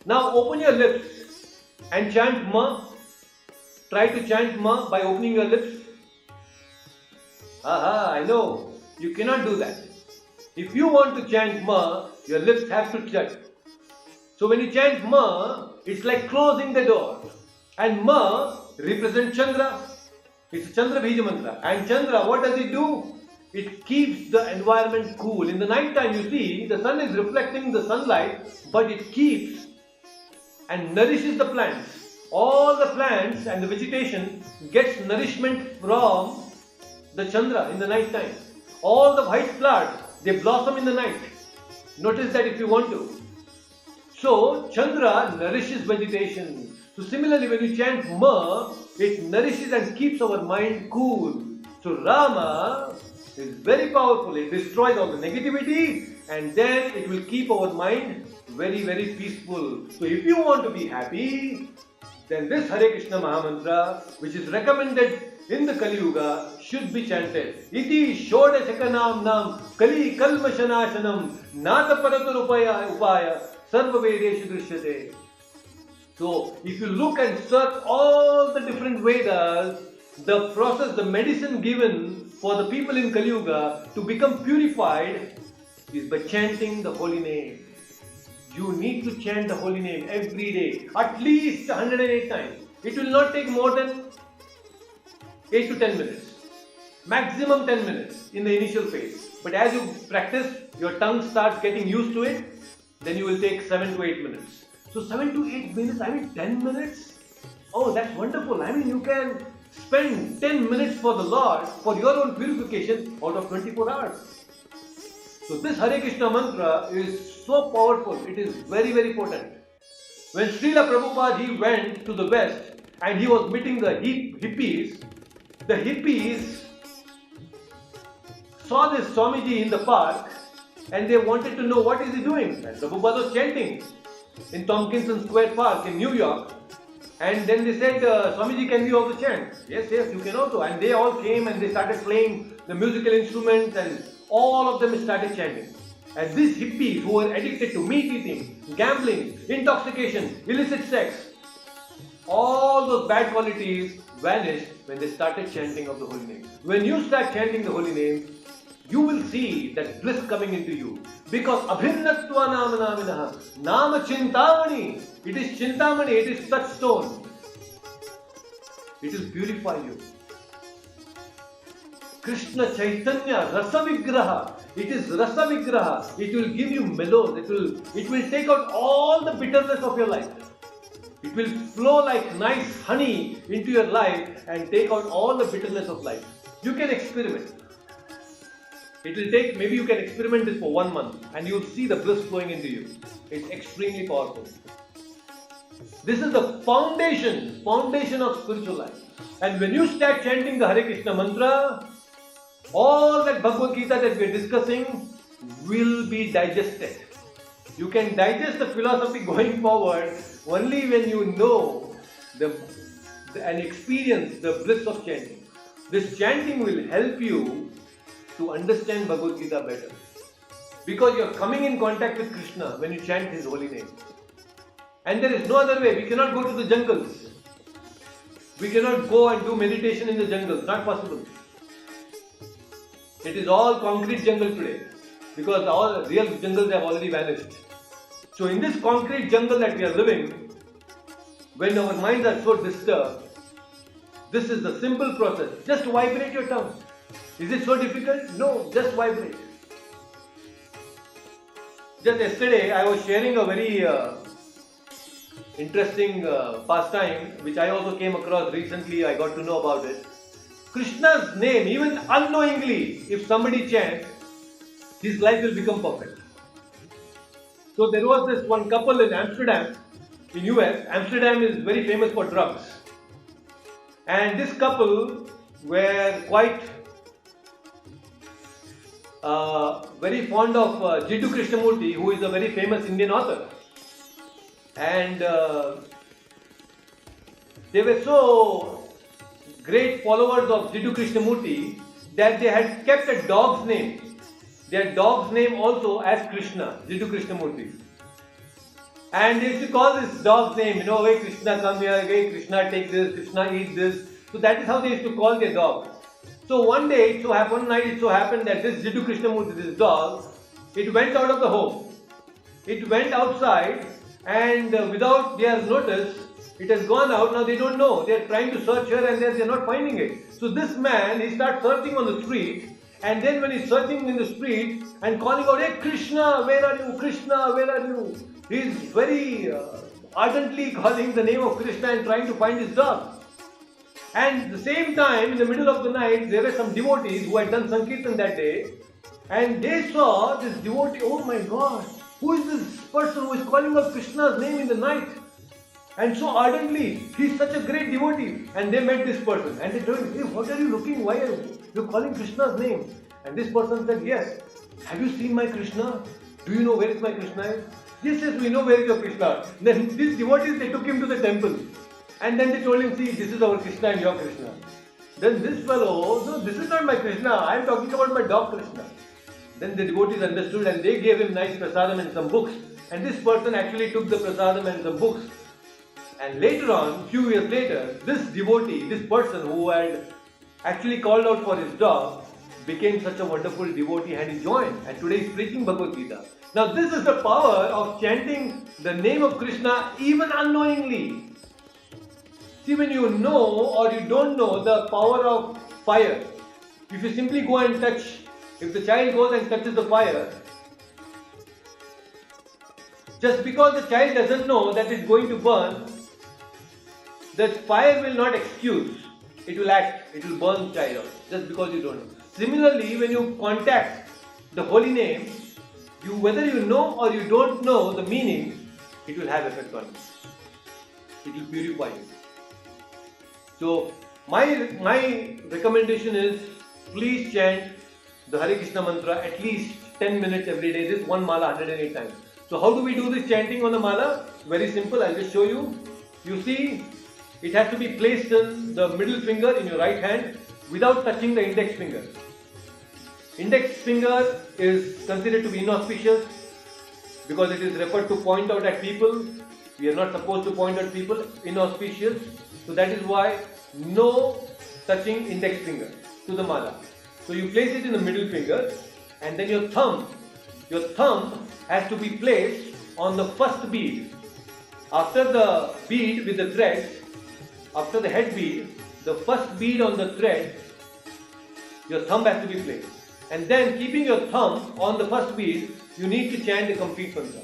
Now open your lips and chant Ma. Try to chant Ma by opening your lips. Aha, I know. You cannot do that. If you want to chant Ma, your lips have to shut. So when you chant Ma, it's like closing the door. And Ma represents Chandra. It's Chandra Bija mantra. And Chandra, what does it do? It keeps the environment cool. In the night time, you see, the sun is reflecting the sunlight, but it keeps and nourishes the plants. All the plants and the vegetation gets nourishment from the Chandra in the night time. All the white flowers, they blossom in the night. Notice that if you want to. So, Chandra nourishes vegetation. So, similarly, when you chant Ma, it nourishes and keeps our mind cool. So, Rama is very powerful. It destroys all the negativity and then it will keep our mind very, very peaceful. So, if you want to be happy, then this Hare Krishna Mahamantra, which is recommended in the Kali Yuga, should be chanted. Iti Shodashakanam Nam Kali Kalmashanashanam Nata Paratur Upaya Sarva Vedeshu Drishyate. So, if you look and search all the different Vedas, the process, the medicine given for the people in Kali Yuga to become purified is by chanting the holy name. You need to chant the holy name every day, at least 108 times. It will not take more than 8 to 10 minutes. Maximum 10 minutes in the initial phase. But as you practice, your tongue starts getting used to it, then you will take 7 to 8 minutes. So 7 to 8 minutes, 10 minutes? Oh, that's wonderful. You can spend 10 minutes for the Lord, for your own purification out of 24 hours. So this Hare Krishna mantra is so powerful, it is very, very potent. When Srila Prabhupada, he went to the West and he was meeting the hippies, the hippies saw this Swamiji in the park and they wanted to know what is he doing. And Prabhupada was chanting in Tompkinson Square Park in New York. And then they said, Swamiji, can we also chant? Yes, you can also. And they all came and they started playing the musical instruments and all of them started chanting. And these hippies who were addicted to meat eating, gambling, intoxication, illicit sex, all those bad qualities vanished when they started chanting of the holy name. When you start chanting the holy name, you will see that bliss coming into you. Because abhinnatva nama naminaha, nama chintamani, it is chintamani, it is touchstone. It will purify you. Krishna Chaitanya Rasa Vigraha. It is Rasa Vigraha. It will give you mellows. It will take out all the bitterness of your life. It will flow like nice honey into your life and take out all the bitterness of life. You can experiment. It will take, maybe you can experiment this for 1 month and you will see the bliss flowing into you. It's extremely powerful. This is the foundation of spiritual life. And when you start chanting the Hare Krishna mantra, all that Bhagavad Gita that we are discussing will be digested. You can digest the philosophy going forward only when you know and experience the bliss of chanting. This chanting will help you to understand Bhagavad Gita better. Because you are coming in contact with Krishna when you chant His holy name. And there is no other way. We cannot go to the jungles. We cannot go and do meditation in the jungles. Not possible. It is all concrete jungle today. Because all real jungles have already vanished. So in this concrete jungle that we are living, when our minds are so disturbed, this is the simple process. Just vibrate your tongue. Is it so difficult? No, just vibrate. Just yesterday I was sharing a very interesting pastime which I also came across recently. I got to know about it. Krishna's name, even unknowingly, if somebody chants, his life will become perfect. So there was this one couple in Amsterdam, in US. Amsterdam is very famous for drugs. And this couple were quite very fond of Jiddu Krishnamurti, who is a very famous Indian author. And they were so great followers of Jiddu Krishnamurti that they had kept a dog's name. Their dog's name also as Krishna, Jiddu Krishnamurti. And they used to call this dog's name, hey Krishna come here, hey Krishna take this, Krishna eat this. So that is how they used to call their dog. So one day, one night it so happened that this Jiddu Krishnamurti, this dog, it went out of the home. It went outside and without their notice, it has gone out. Now they don't know. They are trying to search here and there, they are not finding it. So this man, he starts searching on the street. And then when he's searching in the street and calling out, hey Krishna, where are you? Krishna, where are you? He's very ardently calling the name of Krishna and trying to find his dog. And at the same time, in the middle of the night, there were some devotees who had done Sankirtan that day. And they saw this devotee, oh my God, who is this person who is calling out Krishna's name in the night? And so ardently, he is such a great devotee. And they met this person and they told him, hey, what are you looking? Why are you calling Krishna's name? And this person said, yes. Have you seen my Krishna? Do you know where is my Krishna? Yes, yes, we know where is your Krishna. Then these devotees, they took him to the temple. And then they told him, see, this is our Krishna and your Krishna. Then this fellow, no, this is not my Krishna. I am talking about my dog Krishna. Then the devotees understood and they gave him nice prasadam and some books. And this person actually took the prasadam and some books. And later on, few years later, this devotee, this person who had actually called out for his dog, became such a wonderful devotee and he joined. And today he is preaching Bhagavad Gita. Now this is the power of chanting the name of Krishna even unknowingly. See, when you know or you don't know the power of fire, if you simply go and touch, if the child goes and touches the fire, just because the child doesn't know that it's going to burn, the fire will not excuse. It will act, it will burn the child out, just because you don't know. Similarly, when you contact the holy name, whether you know or you don't know the meaning, it will have effect on you. It will purify you. So, my recommendation is, please chant the Hare Krishna mantra at least 10 minutes every day. This one mala 108 times. So how do we do this chanting on the mala? Very simple, I'll just show you. You see, it has to be placed in the middle finger in your right hand without touching the index finger. Index finger is considered to be inauspicious because it is referred to point out at people. We are not supposed to point at people, inauspicious. So that is why no touching index finger to the mala. So you place it in the middle finger and then your thumb has to be placed on the first bead. After the bead with the threads, after the head bead, the first bead on the thread, your thumb has to be placed. And then keeping your thumb on the first bead, you need to chant the complete mantra.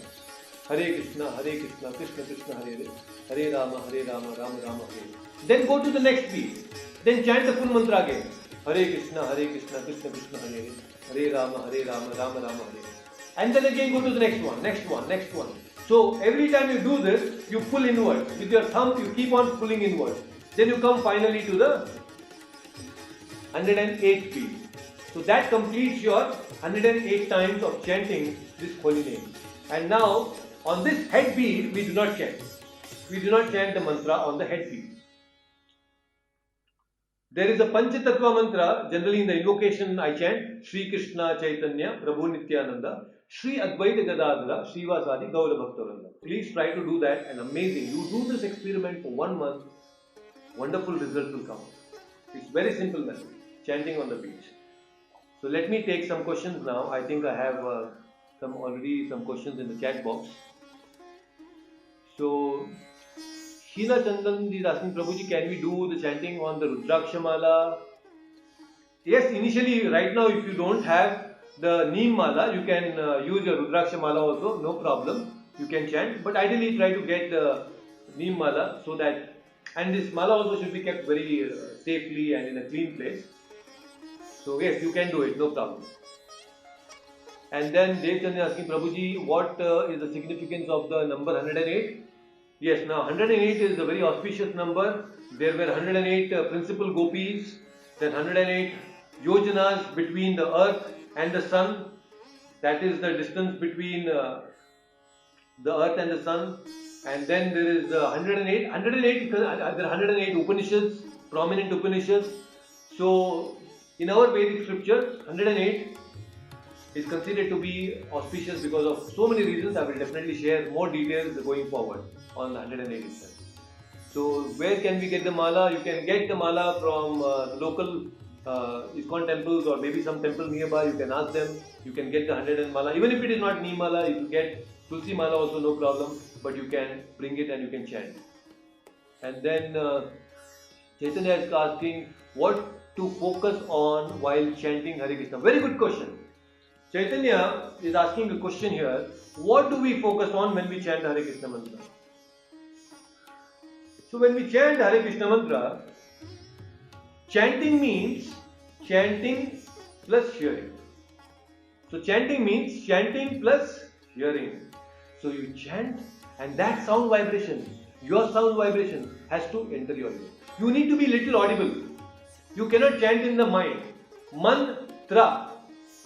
Hare Krishna, Krishna Krishna, Hare Hare, Hare Rama, Rama Rama, Hare Hare. Then go to the next beat. Then chant the full mantra again. Hare Krishna, Krishna Krishna, Hare Hare, Hare Rama, Rama Rama, Hare Hare. And then again go to the next one. So every time you do this, you pull inwards. With your thumb, you keep on pulling inwards. Then you come finally to the 108th beat. So that completes your 108 times of chanting this holy name. And now, on this head beat, we do not chant. We do not chant the mantra on the head beat. There is a Panchatattva mantra, generally in the invocation I chant, Shri Krishna Chaitanya Prabhu Nityananda, Shri Advaita Gadadhara, Srivasadi Gaura Bhaktaranda. Please try to do that, and amazing. You do this experiment for 1 month, wonderful results will come. It's very simple method, chanting on the beach. So let me take some questions now. I think I have some questions in the chat box. So Sheila Chandan is asking, Prabhuji, can we do the chanting on the Rudraksha Mala? Yes, initially, right now, if you don't have the Neem Mala, you can use your Rudraksha Mala also, no problem. You can chant, but ideally try to get the Neem Mala so that, and this Mala also should be kept very safely and in a clean place. So yes, you can do it, no problem. And then Dev Chandra is asking, Prabhuji, what is the significance of the number 108? Yes, now 108 is a very auspicious number. There were 108 principal gopis, then 108 yojanas between the earth and the sun. That is the distance between the earth and the sun. And then there is 108. 108, there are 108 Upanishads, prominent Upanishads. So in our Vedic scriptures, 108 is considered to be auspicious because of so many reasons. I will definitely share more details going forward on 108 itself. So where can we get the mala? You can get the mala from local ISKCON temples or maybe some temple nearby. You can ask them. You can get the 100 mala. Even if it is not Neem mala, you can get Tulsi mala also, no problem. But you can bring it and you can chant. And then Chaitanya is asking what to focus on while chanting Hare Krishna. Very good question. Chaitanya is asking a question here. What do we focus on when we chant Hare Krishna mantra? So when we chant Hare Krishna mantra, chanting means chanting plus hearing. So chanting means chanting plus hearing. So you chant and that sound vibration, your sound vibration has to enter your ear. You need to be little audible. You cannot chant in the mind. Mantra.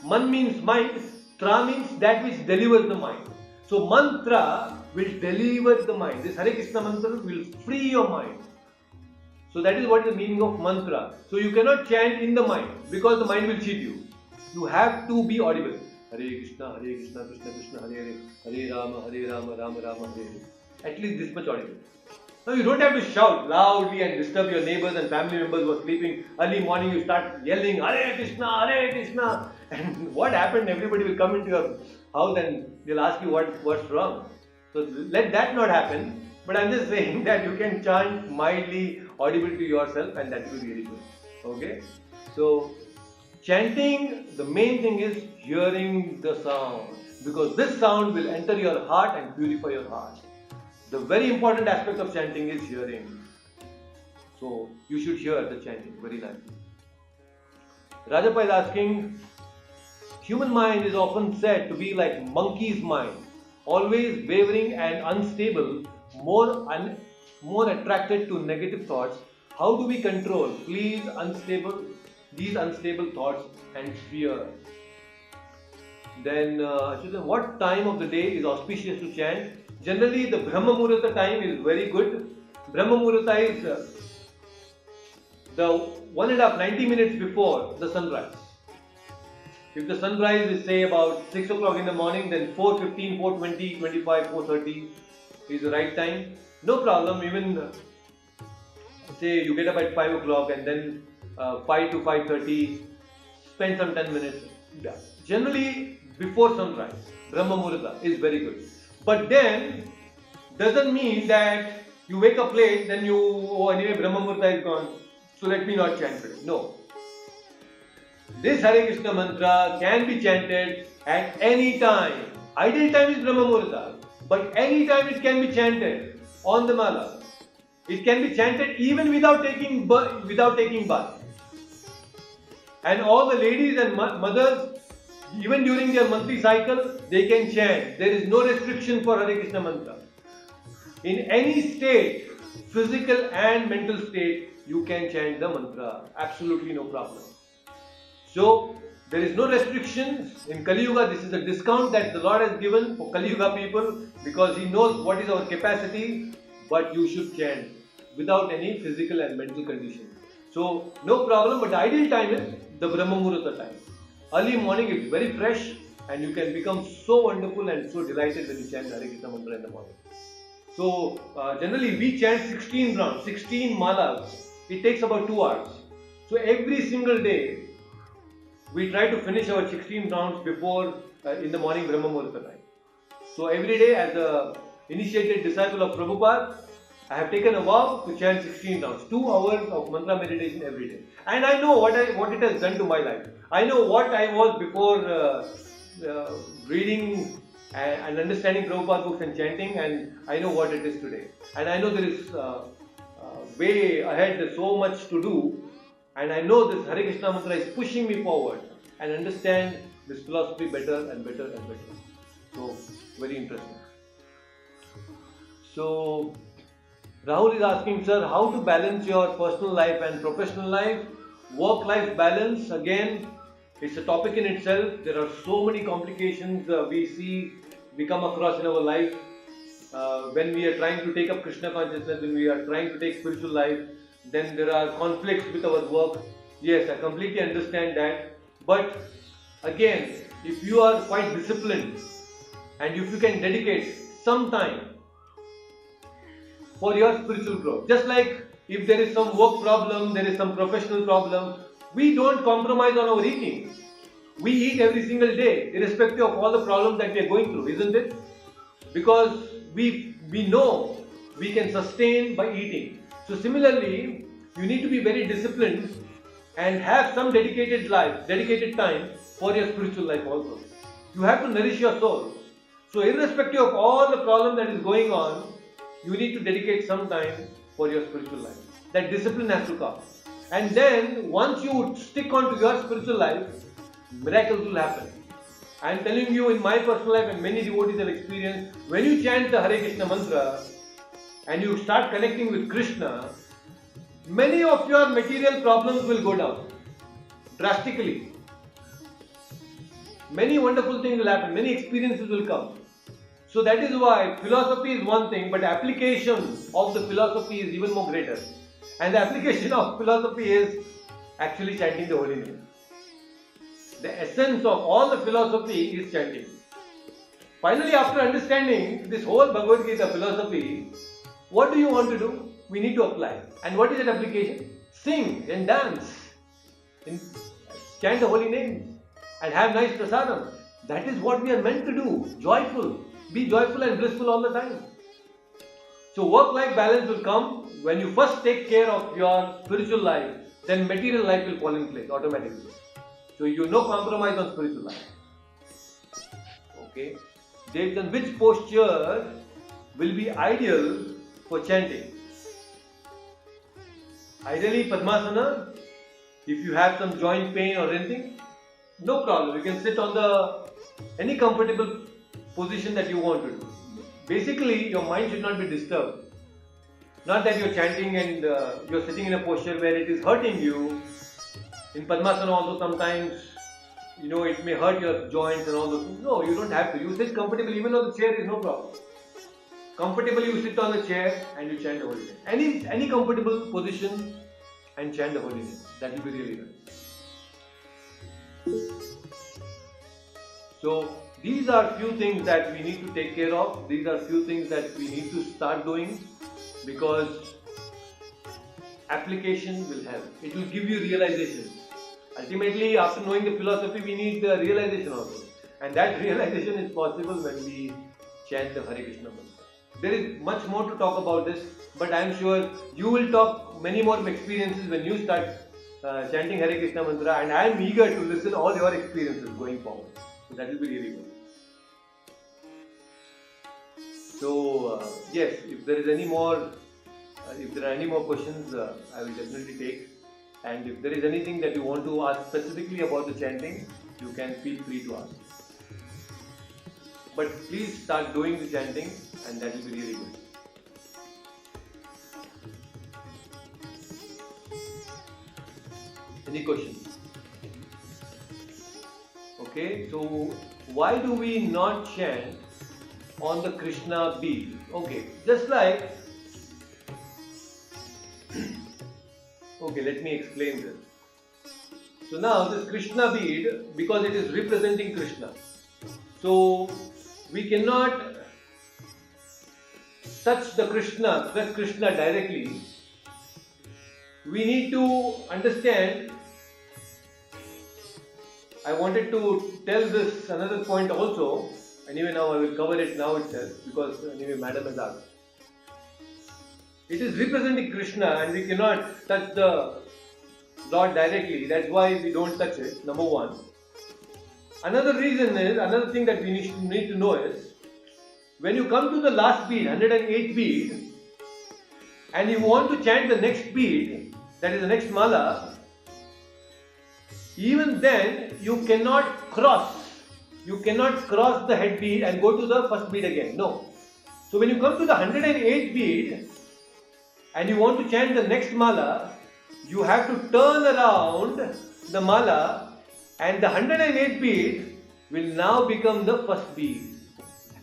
Man means mind, tra means that which delivers the mind. So mantra will deliver the mind. This Hare Krishna mantra will free your mind. So that is what is the meaning of mantra. So you cannot chant in the mind because the mind will cheat you. You have to be audible. Hare Krishna, Krishna Krishna, Hare Hare, Hare Rama, Rama Rama, Hare Hare. At least this much audible. Now you don't have to shout loudly and disturb your neighbors and family members who are sleeping. Early morning you start yelling, Hare Krishna. And what happened? Everybody will come into your house and they'll ask you what's wrong. So let that not happen. But I'm just saying that you can chant mildly audible to yourself and that will be really good. Okay? So chanting, the main thing is hearing the sound. Because this sound will enter your heart and purify your heart. The very important aspect of chanting is hearing. So you should hear the chanting very nicely. Rajappa is asking, human mind is often said to be like monkey's mind, always wavering and unstable, more attracted to negative thoughts. How do we control these unstable thoughts and fear? Then what time of the day is auspicious to chant? Generally, the Brahma Muhurta time is very good. Brahma Muhurta is the 90 minutes before the sunrise. If the sunrise is say about 6 o'clock in the morning, then 4:15, 4:20, 25, 4:30 is the right time. No problem, even say you get up at 5 o'clock and then 5 to 5:30, spend some 10 minutes. Generally, before sunrise, Brahma Muhurta is very good. But then, doesn't mean that you wake up late, then anyway Brahma Muhurta is gone, so let me not chant today. No. This Hare Krishna mantra can be chanted at any time. Ideal time is Brahma Muhurta. but anytime it can be chanted on the mala. It can be chanted even without taking bath. And all the ladies and mothers, even during their monthly cycle, they can chant. There is no restriction for Hare Krishna mantra. In any state, physical and mental state, you can chant the mantra. Absolutely no problem. So, there is no restrictions. In Kali Yuga, this is a discount that the Lord has given for Kali Yuga people because He knows what is our capacity, but you should chant without any physical and mental condition. So, no problem, but the ideal time is the Brahma Muhurta time. Early morning, it's very fresh and you can become so wonderful and so delighted when you chant Hare Krishna mantra in the morning. So, generally we chant 16 rounds, 16 malas. It takes about 2 hours. So, every single day, we try to finish our 16 rounds before in the morning Brahma Muhurta time. So every day as a initiated disciple of Prabhupada, I have taken a vow to chant 16 rounds, 2 hours of mantra meditation every day. And I know what it has done to my life. I know what I was before reading and understanding Prabhupada books and chanting, and I know what it is today. And I know there is way ahead, there's so much to do. And I know this Hare Krishna mantra is pushing me forward and understand this philosophy better and better and better. So, very interesting. So, Rahul is asking, sir, how to balance your personal life and professional life? Work-life balance, again, it's a topic in itself. There are so many complications we come across in our life when we are trying to take up Krishna consciousness, when we are trying to take spiritual life. Then there are conflicts with our work. Yes, I completely understand that. But again, if you are quite disciplined and if you can dedicate some time for your spiritual growth, just like if there is some work problem, there is some professional problem, we don't compromise on our eating. We eat every single day, irrespective of all the problems that we are going through, isn't it? Because we know we can sustain by eating. So similarly, you need to be very disciplined and have some dedicated time for your spiritual life also. You have to nourish your soul. So irrespective of all the problem that is going on, you need to dedicate some time for your spiritual life. That discipline has to come. And then once you stick on to your spiritual life, miracles will happen. I am telling you, in my personal life and many devotees have experienced, when you chant the Hare Krishna mantra and you start connecting with Krishna, many of your material problems will go down drastically. Many wonderful things will happen, many experiences will come. So that is why philosophy is one thing, but application of the philosophy is even more greater. And the application of philosophy is actually chanting the holy name. The essence of all the philosophy is chanting. Finally, after understanding this whole Bhagavad Gita philosophy, what do you want to do? We need to apply. And what is that application? Sing and dance. And chant the holy name. And have nice prasadam. That is what we are meant to do. Joyful. Be joyful and blissful all the time. So work-life balance will come when you first take care of your spiritual life. Then material life will fall in place automatically. So you no compromise on spiritual life. Okay. Then which posture will be ideal for chanting? Ideally Padmasana. If you have some joint pain or anything, no problem. You can sit on any comfortable position that you want to do. Basically, your mind should not be disturbed. Not that you're chanting and you're sitting in a posture where it is hurting you. In Padmasana also sometimes, it may hurt your joints and all those things. No, you don't have to. You sit comfortably, even on the chair is no problem. Comfortably you sit on the chair and you chant the holy name. Any comfortable position and chant the holy name. That will be really nice. So these are few things that we need to take care of. These are few things that we need to start doing, because application will help. It will give you realization. Ultimately, after knowing the philosophy, we need the realization also. And that realization is possible when we chant the Hare Krishna mantra. There is much more to talk about this, but I am sure you will talk many more experiences when you start chanting Hare Krishna mantra, and I am eager to listen all your experiences going forward. So that will be really good. So yes, if there is any more, if there are any more questions, I will definitely take. And if there is anything that you want to ask specifically about the chanting, you can feel free to ask. But please start doing the chanting, and that will be really good. Any questions? Okay, so why do we not chant on the Krishna bead? Okay, just like, okay, let me explain this. So now this Krishna bead, because it is representing Krishna, so we cannot touch Krishna directly. We need to understand. I wanted to tell this another point also. Anyway, now I will cover it now itself, because anyway, Madam has asked. It is representing Krishna and we cannot touch the Lord directly. That's why we don't touch it, number one. Another thing that we need to know is, when you come to the last bead, 108th bead, and you want to chant the next bead, that is the next mala, even then you cannot cross the head bead and go to the first bead again. No. So when you come to the 108th bead and you want to chant the next mala, you have to turn around the mala, and the 108th bead will now become the first bead.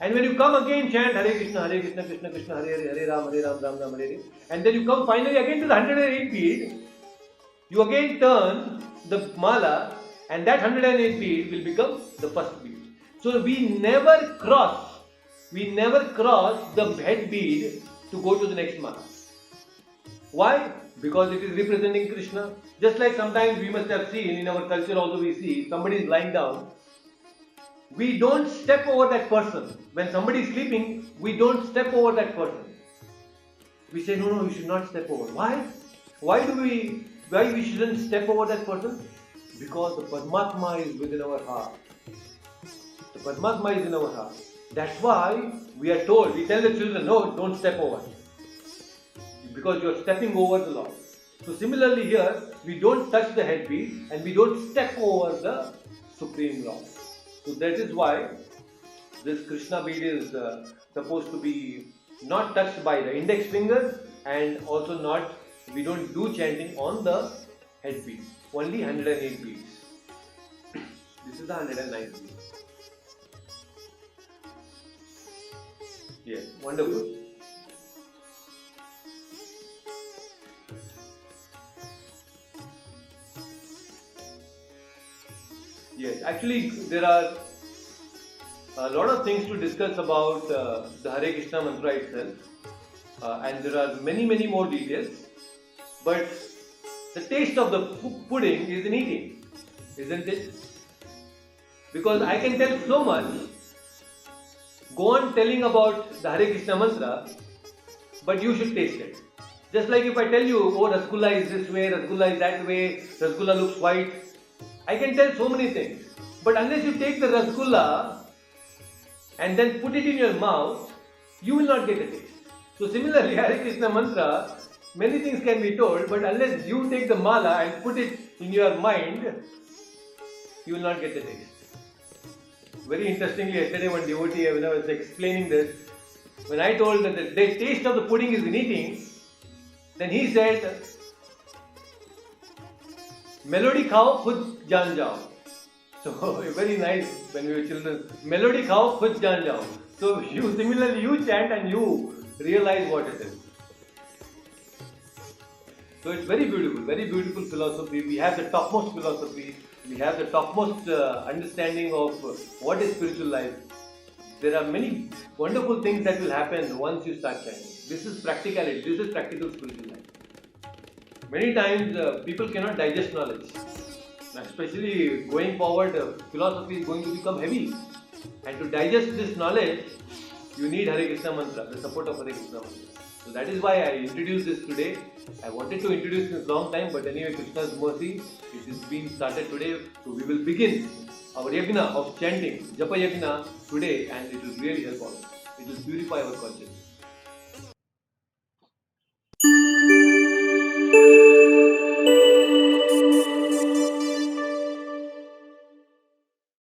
And when you come again, chant Hare Krishna, Krishna Krishna, Hare Ram, Ram Ram, Hare Hare. And then you come finally again to the 108th bead. You again turn the mala, and that 108th bead will become the first bead. So we never cross the head bead to go to the next mala. Why? Because it is representing Krishna. Just like sometimes we must have seen in our culture also, we see somebody is lying down. We don't step over that person. When somebody is sleeping, we don't step over that person. We say, no, you should not step over. Why? Why we shouldn't step over that person? Because the Paramatma is within our heart. The Paramatma is in our heart. That's why we are told, we tell the children, no, don't step over. Because you are stepping over the Lord. So similarly here, we don't touch the head bead and we don't step over the Supreme Lord. So that is why this Krishna bead is supposed to be not touched by the index finger, and also we don't do chanting on the head bead. Only 108 beads. This is the 109th bead. Yes, wonderful. Yes, actually there are a lot of things to discuss about the Hare Krishna mantra itself, and there are many more details, but the taste of the pudding is in eating, isn't it? Because I can tell so much, go on telling about the Hare Krishna mantra, but you should taste it. Just like if I tell you, oh, Rasgulla is this way, Rasgulla is that way, Rasgulla looks white, I can tell so many things, but unless you take the Rasgulla and then put it in your mouth, you will not get a taste. So similarly, Hare Krishna mantra, many things can be told, but unless you take the mala and put it in your mind, you will not get the taste. Very interestingly, yesterday one devotee, when I was explaining this, when I told that the taste of the pudding is in eating, then he said, Melody khao, khud jaan jao. So very nice when we were children. Melody khao, khud jaan jao. So similarly you chant and you realize what it is. So it's very beautiful philosophy. We have the topmost philosophy. We have the topmost understanding of what is spiritual life. There are many wonderful things that will happen once you start chanting. This is practicality. This is practical spiritual life. Many times people cannot digest knowledge. Especially going forward, philosophy is going to become heavy. And to digest this knowledge, you need Hare Krishna mantra, the support of Hare Krishna mantra. So that is why I introduced this today. I wanted to introduce this long time, but anyway, Krishna's mercy, it is being started today. So we will begin our yajna of chanting, Japa yajna today, and it will really help all. It will purify our conscience.